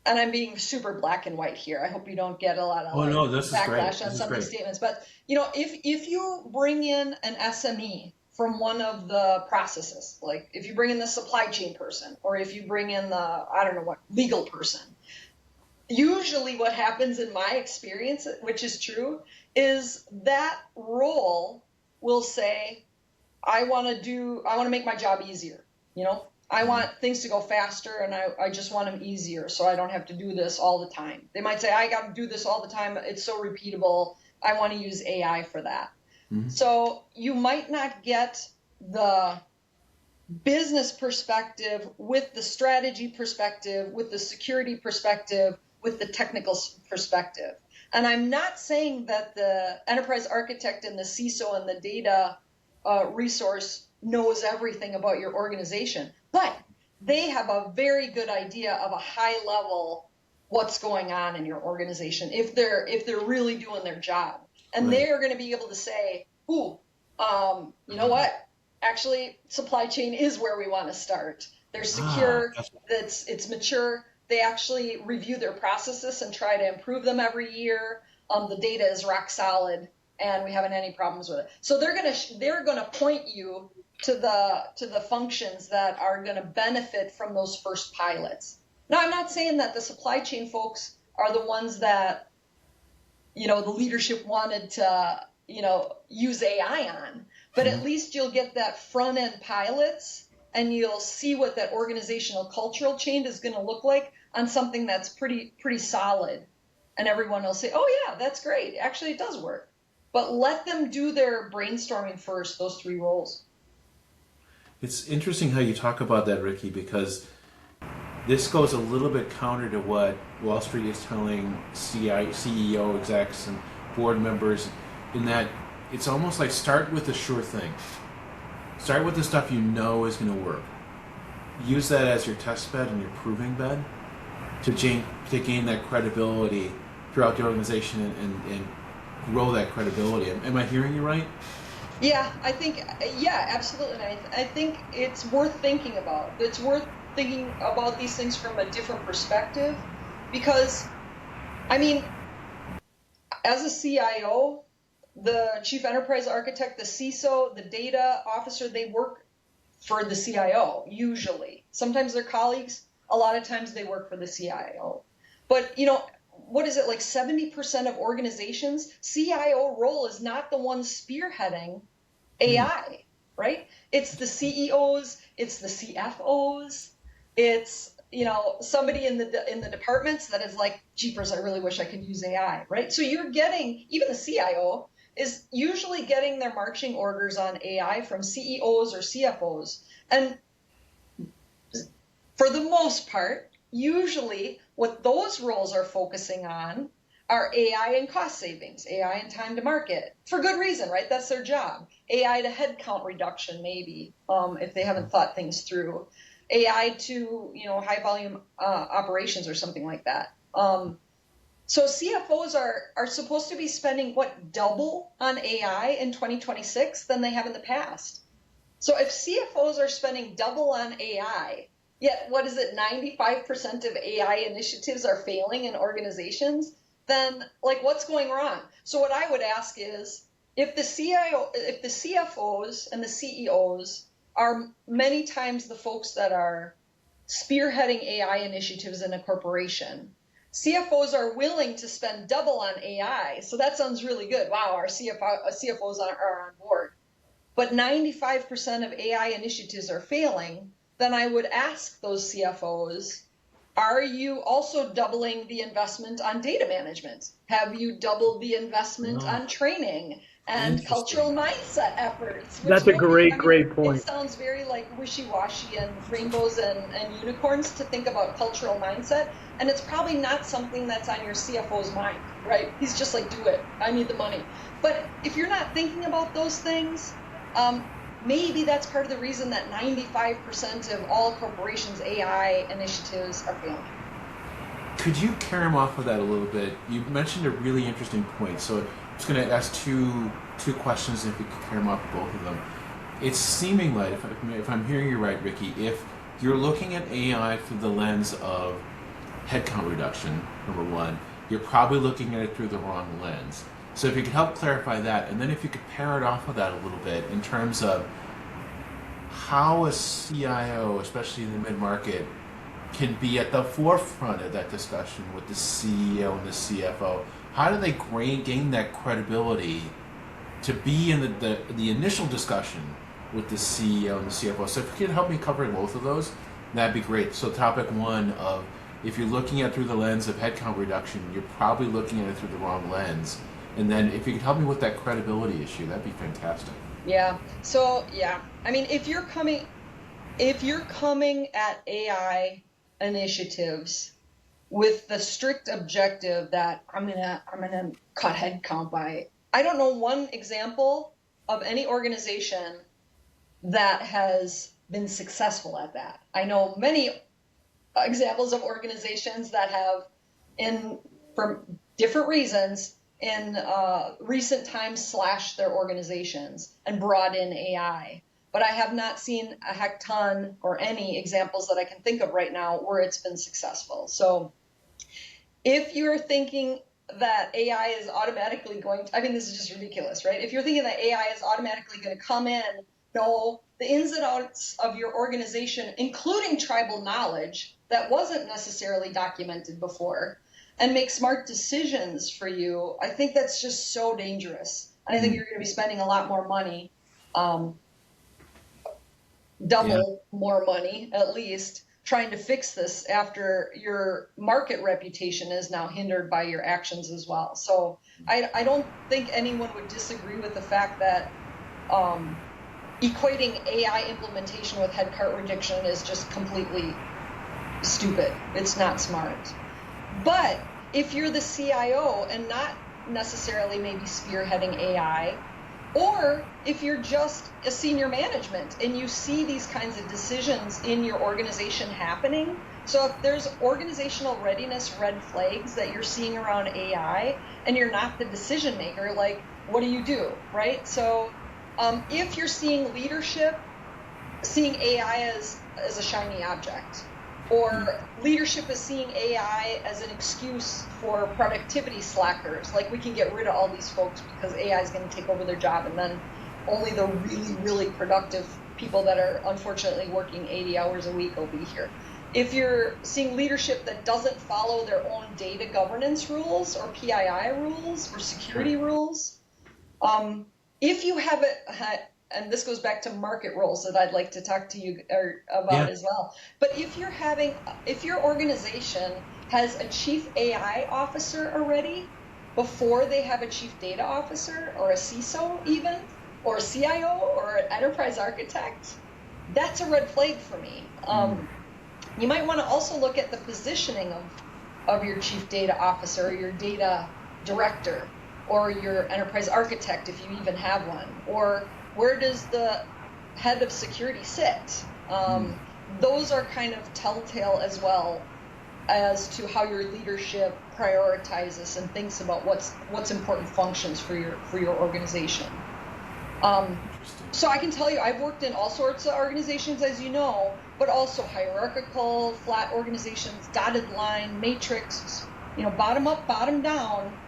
and I'm being super black and white here, I hope you don't get a lot of backlash on some of these statements, but if you bring in an SME from one of the processes, like if you bring in the supply chain person, or if you bring in the, I don't know what, legal person, usually what happens in my experience, which is true, is that role will say, I want to make my job easier. I want things to go faster, and I just want them easier, so I don't have to do this all the time. They might say, I got to do this all the time. It's so repeatable. I want to use AI for that. So you might not get the business perspective with the strategy perspective, with the security perspective, with the technical perspective. And I'm not saying that the enterprise architect and the CISO and the data resource knows everything about your organization, but they have a very good idea of a high level what's going on in your organization if they're really doing their job. And Right. they're going to be able to say, ooh, you know what? Actually, supply chain is where we want to start. They're secure, it's mature. They actually review their processes and try to improve them every year. The data is rock solid, and we haven't had any problems with it. So they're gonna point you to the functions that are gonna benefit from those first pilots. Now, I'm not saying that the supply chain folks are the ones that the leadership wanted to use AI on, but at least you'll get that front end pilots and you'll see what that organizational cultural change is going to look like on something that's pretty solid, and everyone will say, oh yeah, that's great, actually it does work. But let them do their brainstorming first, those three roles. It's interesting how you talk about that, Ricki, because this goes a little bit counter to what Wall Street is telling CEO execs and board members, in that it's almost like start with the sure thing. Start with the stuff you know is going to work. Use that as your test bed and your proving bed to gain that credibility throughout the organization and grow that credibility. Am I hearing you right? Yeah, absolutely. I think it's worth thinking about. It's worth thinking about these things from a different perspective, because, I mean, as a CIO, the chief enterprise architect, the CISO, the data officer, they work for the CIO, usually. Sometimes they're colleagues. A lot of times they work for the CIO. But, what is it, like 70% of organizations, CIO role is not the one spearheading AI, right? It's the CEOs, it's the CFOs, it's somebody in the departments that is like, jeepers, I really wish I could use AI, right? So you're getting, even the CIO is usually getting their marching orders on AI from CEOs or CFOs. And for the most part, usually what those roles are focusing on are AI and cost savings, AI and time to market, for good reason, right? That's their job. AI to headcount reduction, maybe, if they haven't thought things through. AI to, high volume operations or something like that. So CFOs are supposed to be spending double on AI in 2026 than they have in the past. So if CFOs are spending double on AI, yet 95% of AI initiatives are failing in organizations, then what's going wrong? So what I would ask is, if the CFOs and the CEOs are many times the folks that are spearheading AI initiatives in a corporation, CFOs are willing to spend double on AI. So that sounds really good. Wow, our CFOs are on board. But 95% of AI initiatives are failing. Then I would ask those CFOs, are you also doubling the investment on data management? Have you doubled the investment on training and cultural mindset efforts? That's a great point. It sounds very wishy-washy and rainbows and unicorns to think about cultural mindset, and it's probably not something that's on your CFO's mind, right? He's just like, do it, I need the money. But if you're not thinking about those things, maybe that's part of the reason that 95% of all corporations' AI initiatives are failing. Could you carry them off of that a little bit? You mentioned a really interesting point. So I'm just going to ask two questions, if you could carry them off both of them. It's seeming like, if I'm hearing you right, Ricki, if you're looking at AI through the lens of headcount reduction, number one, you're probably looking at it through the wrong lens. So if you could help clarify that, and then if you could pair it off of that a little bit in terms of how a CIO, especially in the mid-market, can be at the forefront of that discussion with the CEO and the CFO. How do they gain that credibility to be in the initial discussion with the CEO and the CFO? So if you could help me cover both of those, that'd be great. So topic one of, if you're looking at it through the lens of headcount reduction, you're probably looking at it through the wrong lens. And then if you could help me with that credibility issue, that'd be fantastic. Yeah. So, yeah. I mean, if you're coming, if you're coming at AI initiatives with the strict objective that I'm gonna cut head count by, I don't know one example of any organization that has been successful at that. I know many examples of organizations that have, for different reasons, in recent times slashed their organizations and brought in AI. But I have not seen a heck ton or any examples that I can think of right now where it's been successful. So if you're thinking that AI is automatically going to, I mean, this is just ridiculous, right? If you're thinking that AI is automatically going to come in, know the ins and outs of your organization, including tribal knowledge that wasn't necessarily documented before, and make smart decisions for you, I think that's just so dangerous. And I think you're going to be spending a lot more money, double more money at least, trying to fix this after your market reputation is now hindered by your actions as well. So I don't think anyone would disagree with the fact that equating AI implementation with head count reduction is just completely stupid. It's not smart. But if you're the CIO and not necessarily maybe spearheading AI, or if you're just a senior management and you see these kinds of decisions in your organization happening, so if there's organizational readiness red flags that you're seeing around AI and you're not the decision maker, like, what do, right? So if you're seeing leadership seeing AI as a shiny object, or leadership is seeing AI as an excuse for productivity slackers, like we can get rid of all these folks because AI is going to take over their job, and then only the really, really productive people that are unfortunately working 80 hours a week will be here. If you're seeing leadership that doesn't follow their own data governance rules or PII rules or security rules, if you have it, and this goes back to market roles that I'd like to talk to you about as well. But if your organization has a chief AI officer already before they have a chief data officer or a CISO even, or a CIO or an enterprise architect, that's a red flag for me. You might want to also look at the positioning of your chief data officer, or your data director, or your enterprise architect if you even have one, or where does the head of security sit? Those are kind of telltale as well as to how your leadership prioritizes and thinks about what's important functions for your organization. So I can tell you, I've worked in all sorts of organizations, as you know, but also hierarchical, flat organizations, dotted line, matrix, bottom up, bottom down,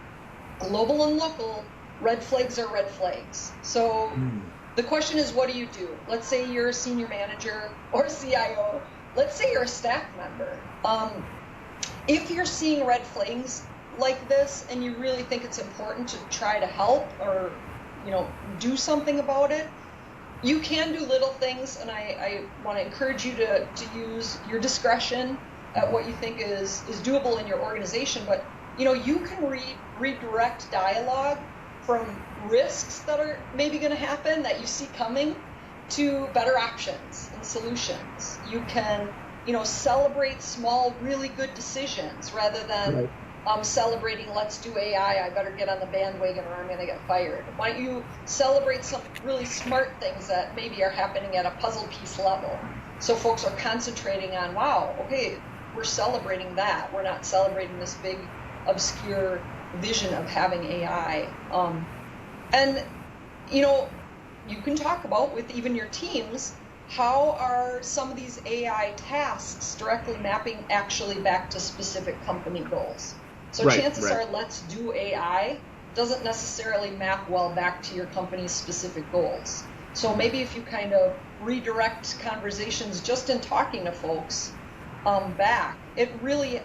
global and local. Red flags are red flags. So the question is, what do you do? Let's say you're a senior manager or a CIO. Let's say you're a staff member. If you're seeing red flags like this and you really think it's important to try to help or do something about it, you can do little things, and I want to encourage you to use your discretion at what you think is doable in your organization. But you can redirect dialogue from risks that are maybe going to happen that you see coming to better options and solutions. You can, celebrate small, really good decisions rather than celebrating, let's do AI, I better get on the bandwagon or I'm going to get fired. Why don't you celebrate some really smart things that maybe are happening at a puzzle piece level? So folks are concentrating on, wow, okay, we're celebrating that. We're not celebrating this big, obscure vision of having AI. And you can talk about with even your teams, how are some of these AI tasks directly mapping actually back to specific company goals? So chances are, let's do AI doesn't necessarily map well back to your company's specific goals. So maybe if you kind of redirect conversations just in talking to folks back, it really,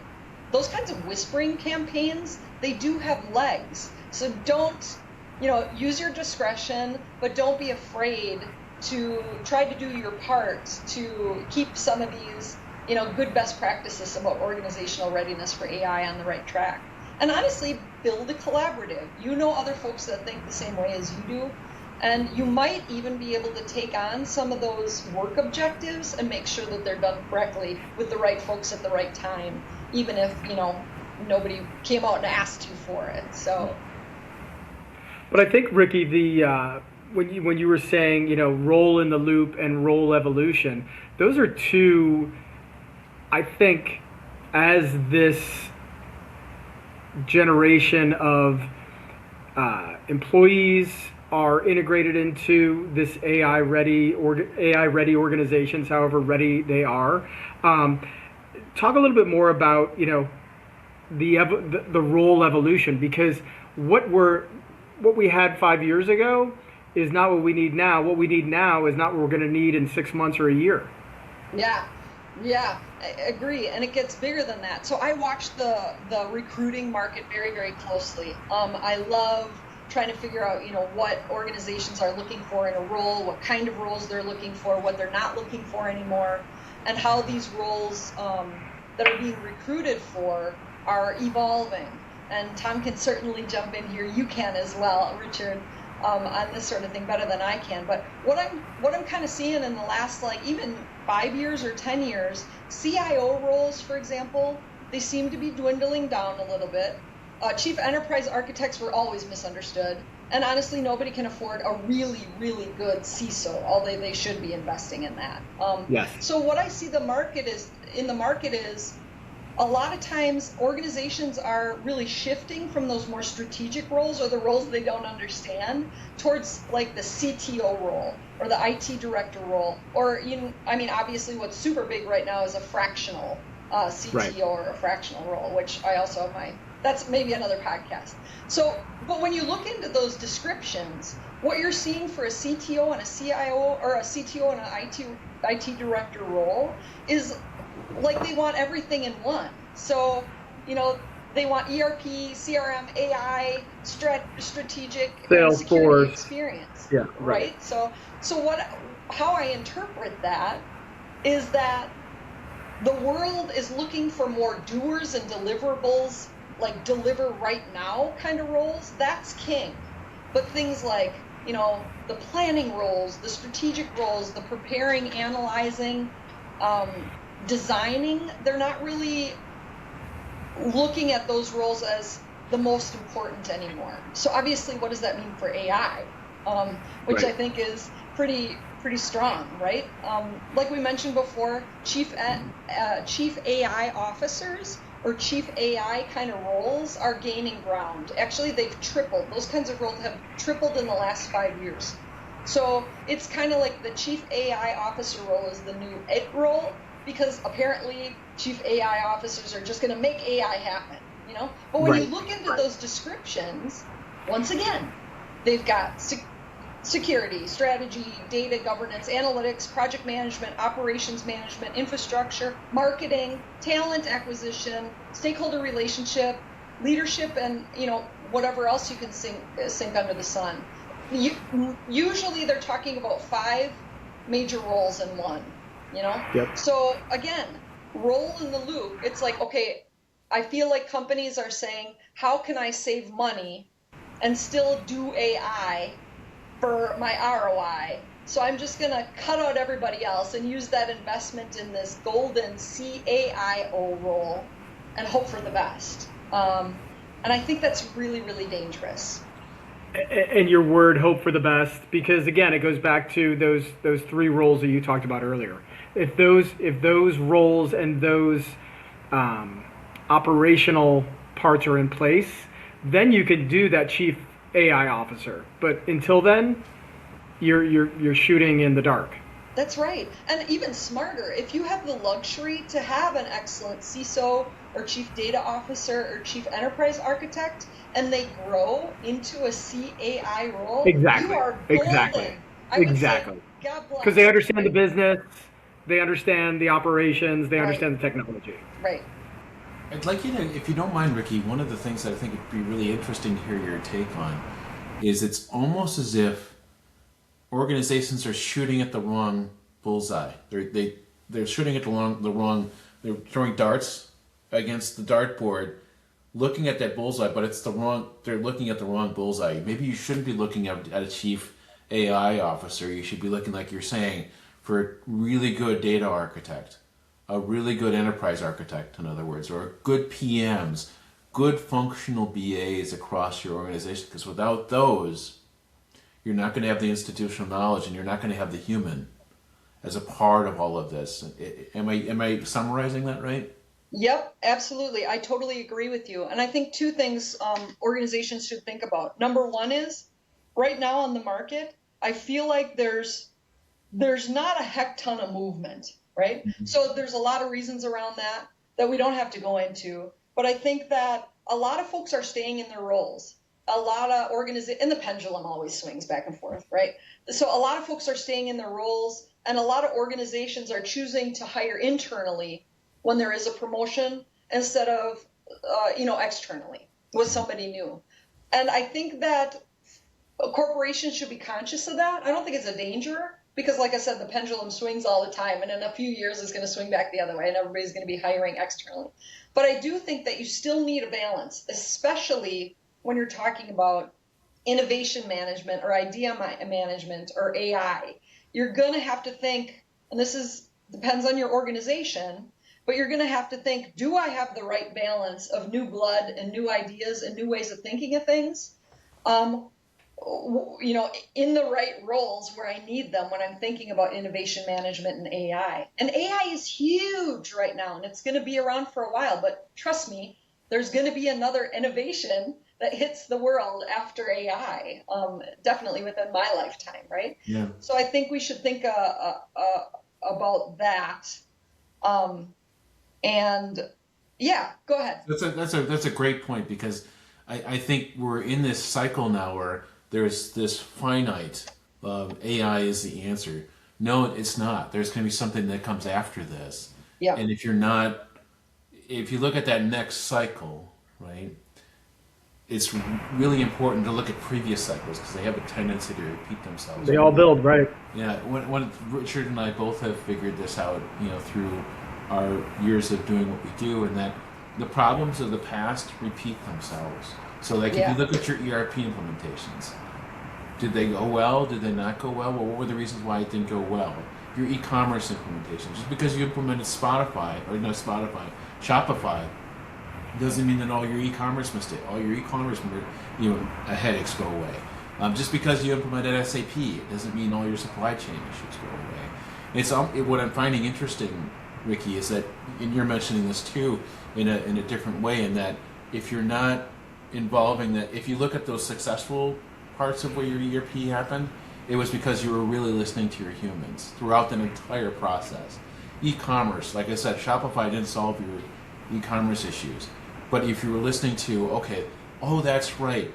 those kinds of whispering campaigns, they do have legs. So don't, use your discretion, but don't be afraid to try to do your part to keep some of these, good best practices about organizational readiness for AI on the right track. And honestly, build a collaborative. Other folks that think the same way as you do, And you might even be able to take on some of those work objectives and make sure that they're done correctly with the right folks at the right time, even if, nobody came out and asked you for it. So, But I think, Ricki, when you were saying, role in the loop and role evolution, those are two, I think, as this generation of employees are integrated into this AI ready organizations, however ready they are. Talk a little bit more about the role evolution, because what we had 5 years ago is not what we need now. What we need now is not what we're going to need in 6 months or a year. Yeah, I agree, and it gets bigger than that. So I watch the recruiting market very, very closely. I love trying to figure out, what organizations are looking for in a role, what kind of roles they're looking for, what they're not looking for anymore, and how these roles that are being recruited for are evolving. And Tom can certainly jump in here. You can as well, Richard, on this sort of thing better than I can. But what I'm kind of seeing in the last, even 5 years or 10 years, CIO roles, for example, they seem to be dwindling down a little bit. Chief enterprise architects were always misunderstood. And honestly, nobody can afford a really, really good CISO, although they should be investing in that. Yes. So what I see in the market is a lot of times organizations are really shifting from those more strategic roles or the roles they don't understand towards the CTO role or the IT director role, or obviously what's super big right now is a fractional CTO Right. or a fractional role, which I also have that's maybe another podcast. So, but when you look into those descriptions, what you're seeing for a CTO and a CIO, or a CTO and an IT director role, is they want everything in one. So, they want ERP, CRM, AI, strategic, and security experience. Yeah, right. So how I interpret that is that the world is looking for more doers and deliverables, deliver right now kind of roles. That's king. But things like, the planning roles, the strategic roles, the preparing, analyzing, designing, they're not really looking at those roles as the most important anymore. So obviously, what does that mean for AI? Which Right. I think is pretty strong, right? Like we mentioned before, chief AI officers or chief AI kind of roles are gaining ground. Actually, they've tripled. Those kinds of roles have tripled in the last 5 years. So it's kind of like the chief AI officer role is the new it role, because apparently chief AI officers are just going to make AI happen, But when you look into those descriptions, once again, they've got security, strategy, data governance, analytics, project management, operations management, infrastructure, marketing, talent acquisition, stakeholder relationship, leadership, and whatever else you can sink under the sun. Usually they're talking about 5 major roles in one. Yep. So again, role in the loop. It's okay, I feel like companies are saying, how can I save money and still do AI for my ROI? So I'm just going to cut out everybody else and use that investment in this golden CAIO role and hope for the best. And I think that's really, really dangerous. And your word, hope for the best, because again, it goes back to those 3 roles that you talked about earlier. If those roles and those operational parts are in place, then you could do that chief AI officer. But until then, you're shooting in the dark. That's right. And even smarter, if you have the luxury to have an excellent CISO or chief data officer or chief enterprise architect, and they grow into a CAI role, Exactly. you are golden. Exactly. I would Exactly. say, God bless. Because they understand the business, they understand the operations, they Right. understand the technology. Right. I'd like you to, if you don't mind, Ricki, one of the things that I think would be really interesting to hear your take on is it's almost as if organizations are shooting at the wrong bullseye. They're shooting at the wrong. They're throwing darts against the dartboard, looking at that bullseye, but it's the wrong. They're looking at the wrong bullseye. Maybe you shouldn't be looking at a chief AI officer, you should be looking, like you're saying, for a really good data architect, a really good enterprise architect, in other words, or good PMs, good functional BAs across your organization. Because without those, you're not going to have the institutional knowledge, and you're not going to have the human as a part of all of this. Am I summarizing that right? Yep, absolutely. I totally agree with you. And I think two things organizations should think about. Number one is right now on the market, I feel like there's not a heck ton of movement, right? So there's a lot of reasons around that we don't have to go into. But I think that a lot of folks are staying in their roles. A lot of and the pendulum always swings back and forth, right? So a lot of folks are staying in their roles, and a lot of organizations are choosing to hire internally when there is a promotion instead of, externally with somebody new. And I think that corporations should be conscious of that. I don't think it's a danger because, like I said, the pendulum swings all the time, and in a few years it's going to swing back the other way, and everybody's going to be hiring externally. But I do think that you still need a balance, especially when you're talking about innovation management or idea management or AI. You're going to have to think, and depends on your organization, but you're going to have to think, do I have the right balance of new blood and new ideas and new ways of thinking of things? In the right roles where I need them when I'm thinking about innovation management and AI. And AI is huge right now, and it's going to be around for a while. But trust me, there's going to be another innovation that hits the world after AI, definitely within my lifetime, right? Yeah. So I think we should think about that. And yeah, go ahead. That's a great point, because I think we're in this cycle now where there's this finite AI is the answer. No, it's not. There's going to be something that comes after this. Yeah. And if you look at that next cycle, right, it's really important to look at previous cycles because they have a tendency to repeat themselves. They all build, right? Yeah, when Richard and I both have figured this out, through our years of doing what we do, and that the problems of the past repeat themselves. So, like, if you look at your ERP implementations, did they go well? Did they not go well? Well, what were the reasons why it didn't go well? Your e-commerce implementation, just because you implemented Shopify, doesn't mean that all your e-commerce headaches go away. Just because you implemented SAP, it doesn't mean all your supply chain issues go away. What I'm finding interesting, Ricki, is that, and you're mentioning this too, in a different way, in that if you're not involving that, if you look at those successful parts of where your ERP happened, it was because you were really listening to your humans throughout the entire process. E-commerce, like I said, Shopify didn't solve your e-commerce issues. But if you were listening to, that's right,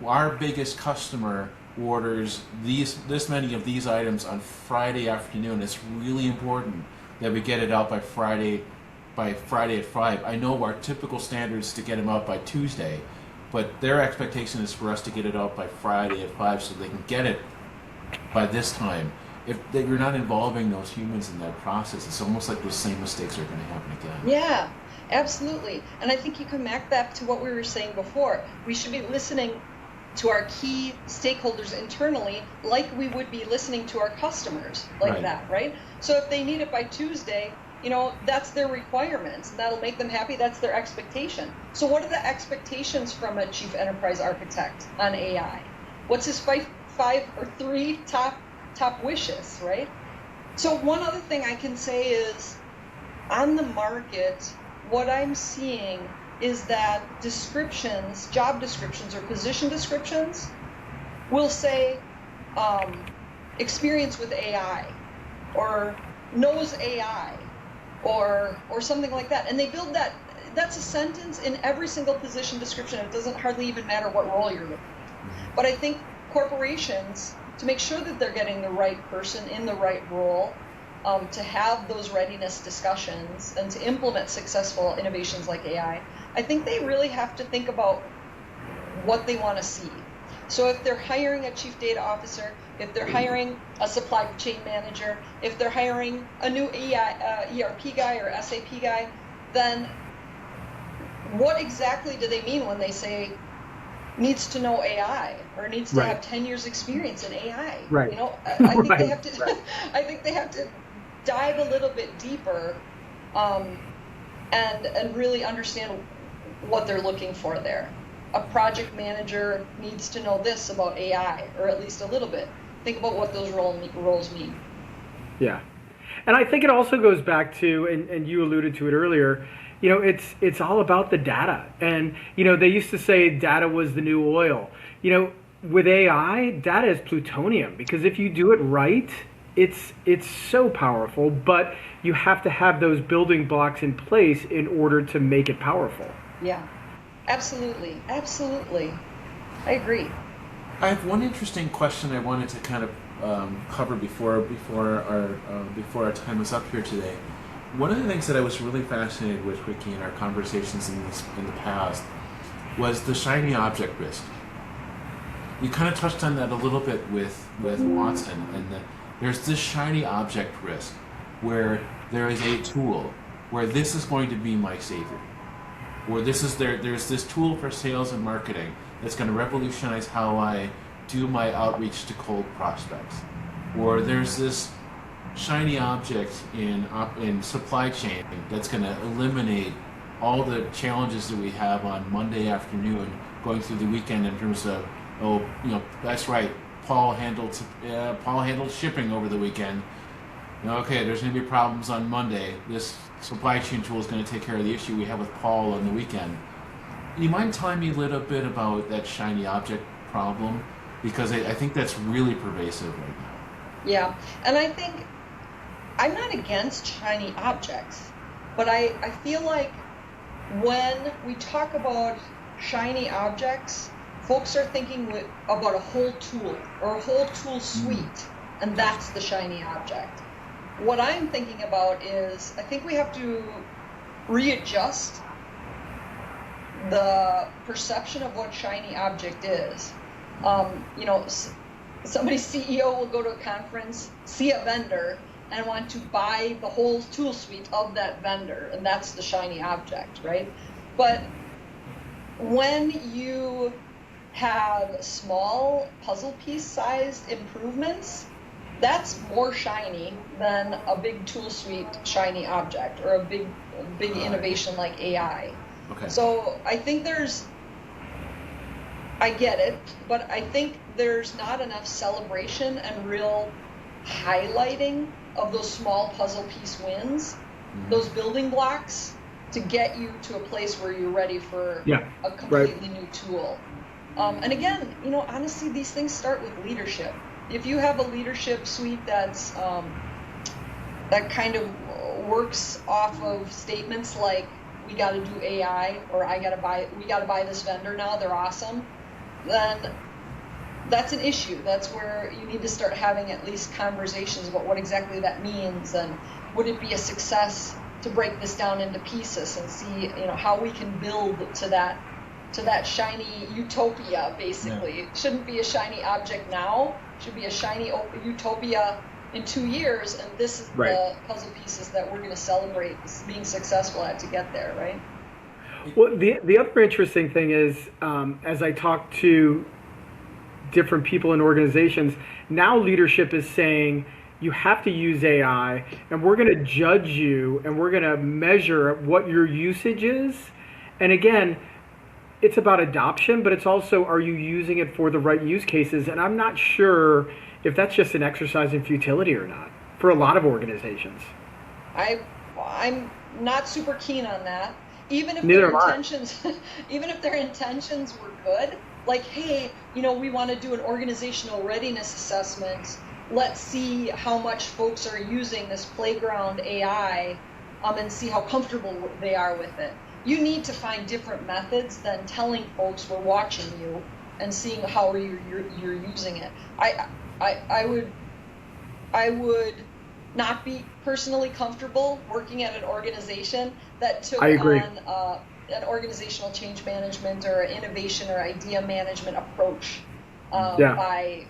our biggest customer orders this many of these items on Friday afternoon. It's really important that we get it out by Friday at 5. I know our typical standard is to get them out by Tuesday, but their expectation is for us to get it out by Friday at 5 so they can get it by this time. If you're not involving those humans in that process, it's almost like those same mistakes are going to happen again. Yeah, absolutely. And I think you come back to what we were saying before. We should be listening to our key stakeholders internally like we would be listening to our customers that, right? So if they need it by Tuesday, that's their requirements. That'll make them happy. That's their expectation. So what are the expectations from a chief enterprise architect on AI? What's his five or three top wishes, right? So one other thing I can say is, on the market, what I'm seeing is that job descriptions or position descriptions will say experience with AI or knows AI or something like that. And they build that's a sentence in every single position description. It doesn't hardly even matter what role you're looking at. But I think corporations, to make sure that they're getting the right person in the right role, to have those readiness discussions and to implement successful innovations like AI, I think they really have to think about what they want to see. So if they're hiring a chief data officer, if they're hiring a supply chain manager, if they're hiring a new ERP guy or SAP guy, then what exactly do they mean when they say needs to know AI or needs to Right. have 10 years experience in AI. Right. You know, I think they Right. have to I think they have to dive a little bit deeper um, and really understand what they're looking for there. A project manager needs to know this about AI, or at least a little bit. Think about what those roles mean. Yeah. And I think it also goes back to, and you alluded to it earlier, it's all about the data. And, they used to say data was the new oil. With AI, data is plutonium because if you do it right, it's so powerful, but you have to have those building blocks in place in order to make it powerful. Yeah, absolutely. Absolutely. I agree. I have one interesting question I wanted to kind of cover before our time is up here today. One of the things that I was really fascinated with, Ricki, in our conversations in the past, was the shiny object risk. You kind of touched on that a little bit with Watson, and there's this shiny object risk where there is a tool where this is going to be my savior, or there's this tool for sales and marketing that's going to revolutionize how I do my outreach to cold prospects, or there's this shiny object in supply chain that's going to eliminate all the challenges that we have on Monday afternoon going through the weekend in terms of, that's right, Paul handled shipping over the weekend. Okay, there's going to be problems on Monday. This supply chain tool is going to take care of the issue we have with Paul on the weekend. You mind telling me a little bit about that shiny object problem? Because I think that's really pervasive right now. Yeah, and I think I'm not against shiny objects, but I feel like when we talk about shiny objects, folks are thinking about a whole tool or a whole tool suite, and that's the shiny object. What I'm thinking about is I think we have to readjust the perception of what shiny object is. Somebody's CEO will go to a conference, see a vendor, and want to buy the whole tool suite of that vendor, and that's the shiny object, right? But when you have small puzzle piece sized improvements, that's more shiny than a big tool suite shiny object or a big innovation like AI. Okay. So I think I get it, but I think there's not enough celebration and real highlighting of those small puzzle piece wins, those building blocks to get you to a place where you're ready for a completely new tool. And again, honestly, these things start with leadership. If you have a leadership suite that's that kind of works off of statements like we got to do AI or we got to buy this vendor now, they're awesome, then that's an issue. That's where you need to start having at least conversations about what exactly that means, and would it be a success to break this down into pieces and see how we can build to that shiny utopia. Basically, It shouldn't be a shiny object now. It should be a shiny utopia in 2 years, and this is the puzzle pieces that we're going to celebrate being successful at to get there, right? Well, the other interesting thing is, as I talk to different people in organizations, now leadership is saying you have to use AI, and we're going to judge you, and we're going to measure what your usage is. And again, it's about adoption, but it's also, are you using it for the right use cases? And I'm not sure if that's just an exercise in futility or not for a lot of organizations. I'm not super keen on that. Even if their intentions were good, like, hey, we want to do an organizational readiness assessment. Let's see how much folks are using this playground AI, and see how comfortable they are with it. You need to find different methods than telling folks we're watching you and seeing how you're using it. I would not be personally comfortable working at an organization that took on an organizational change management or innovation or idea management approach by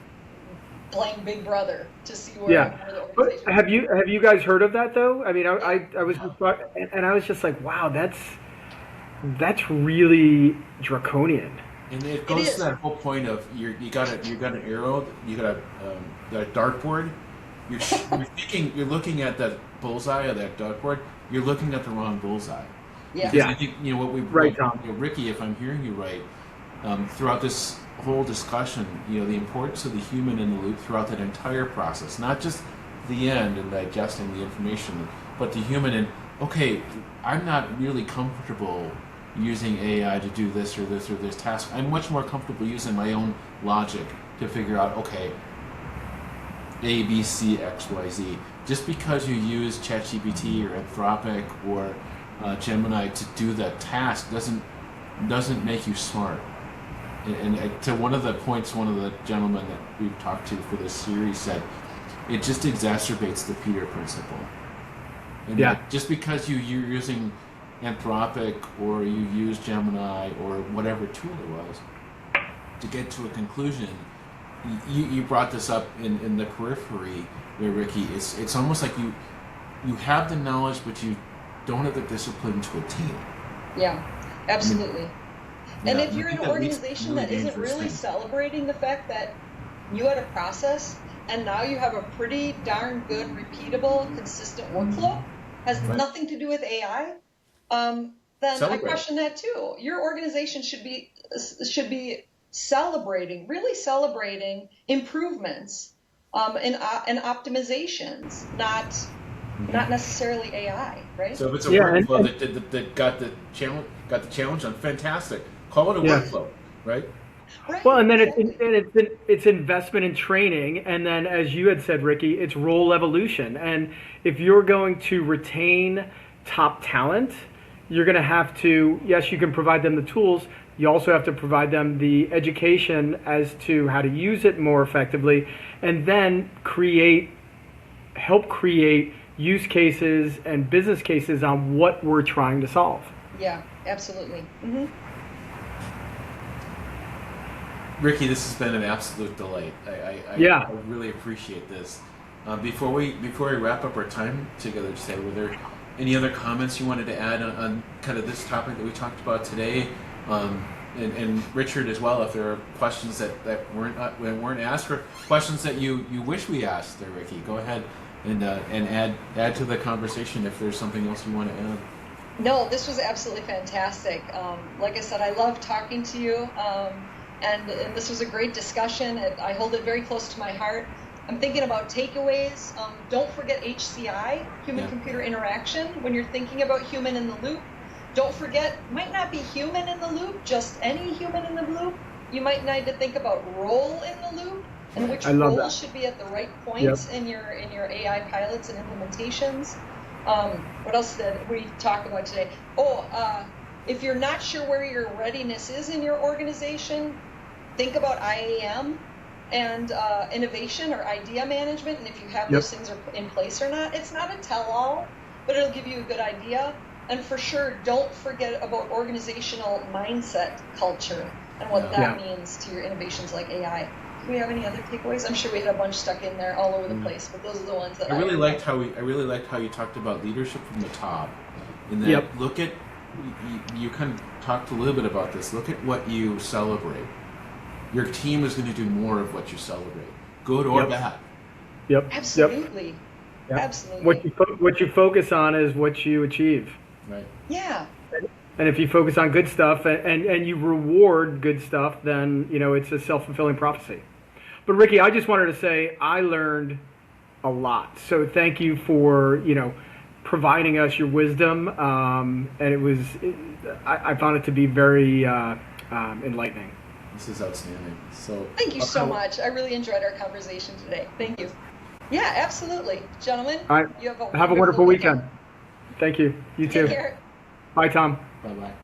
playing Big Brother to see where the organization. But have you guys heard of that though? I mean, I was and I was just like, wow, that's really draconian. And it It goes to is. that whole point of you got an arrow, you got a dartboard. You're looking at that bullseye of that dartboard. You're looking at the wrong bullseye. Yeah. Because I think Right, Tom. Ricki, if I'm hearing you right, throughout this whole discussion, the importance of the human in the loop throughout that entire process, not just the end and digesting the information, but the human and okay, I'm not really comfortable using AI to do this or this or this task. I'm much more comfortable using my own logic to figure out, okay, A, B, C, X, Y, Z. Just because you use ChatGPT or Anthropic or Gemini to do that task doesn't make you smart. And to one of the points, one of the gentlemen that we've talked to for this series said, it just exacerbates the Peter principle. And that just because you're using Anthropic or you use Gemini or whatever tool it was to get to a conclusion, you brought this up in the periphery there, Ricki. It's almost like you have the knowledge, but you don't have the discipline to attain it. Yeah, absolutely. And if you're in an that leads to organization really that isn't dangerous really things. celebrating the fact that you had a process and now you have a pretty darn good, repeatable, consistent workflow, has nothing to do with AI, then Celebrate. I question that too. Your organization should be really celebrating improvements and optimizations, not necessarily AI, right? So if it's a Yeah, workflow that got the challenge on, fantastic. Call it a workflow, right? Right, Well, and then exactly. it's investment in training, and then as you had said, Ricki, it's role evolution. And if you're going to retain top talent, you're going to have to, yes, you can provide them the tools. You also have to provide them the education as to how to use it more effectively, and then help create use cases and business cases on what we're trying to solve. Yeah, absolutely. Hmm. Ricki, this has been an absolute delight. Yeah. I really appreciate this. Before we wrap up our time together today, were there any other comments you wanted to add on kind of this topic that we talked about today? And Richard as well, if there are questions that weren't asked or questions that you wish we asked there, Ricki, go ahead and add to the conversation if there's something else you want to add. No, this was absolutely fantastic. Like I said, I love talking to you, and this was a great discussion. I hold it very close to my heart. I'm thinking about takeaways. Don't forget HCI, human-computer interaction, when you're thinking about human in the loop. Don't forget, might not be human in the loop, just any human in the loop. You might need to think about role in the loop and which role should be at the right points in your AI pilots and implementations. What else did we talk about today? If you're not sure where your readiness is in your organization, think about IAM and innovation or idea management, and if you have those things in place or not. It's not a tell-all, but it'll give you a good idea. And for sure, don't forget about organizational mindset culture and what that means to your innovations like AI. Do we have any other takeaways? I'm sure we had a bunch stuck in there all over the place, but those are the ones that I really liked how you talked about leadership from the top. In that, look at you kind of talked a little bit about this. Look at what you celebrate. Your team is going to do more of what you celebrate, good or bad. Absolutely. Yep. Absolutely. What you focus on is what you achieve. Right. Yeah. And if you focus on good stuff and you reward good stuff, then it's a self-fulfilling prophecy. But Ricki, I just wanted to say I learned a lot. So thank you for providing us your wisdom. And I found it to be very enlightening. This is outstanding. So thank you so much. I really enjoyed our conversation today. Thank you. Yeah, absolutely. Gentlemen, all right. you have a wonderful weekend. Thank you. You too. Take care. Bye, Tom. Bye-bye.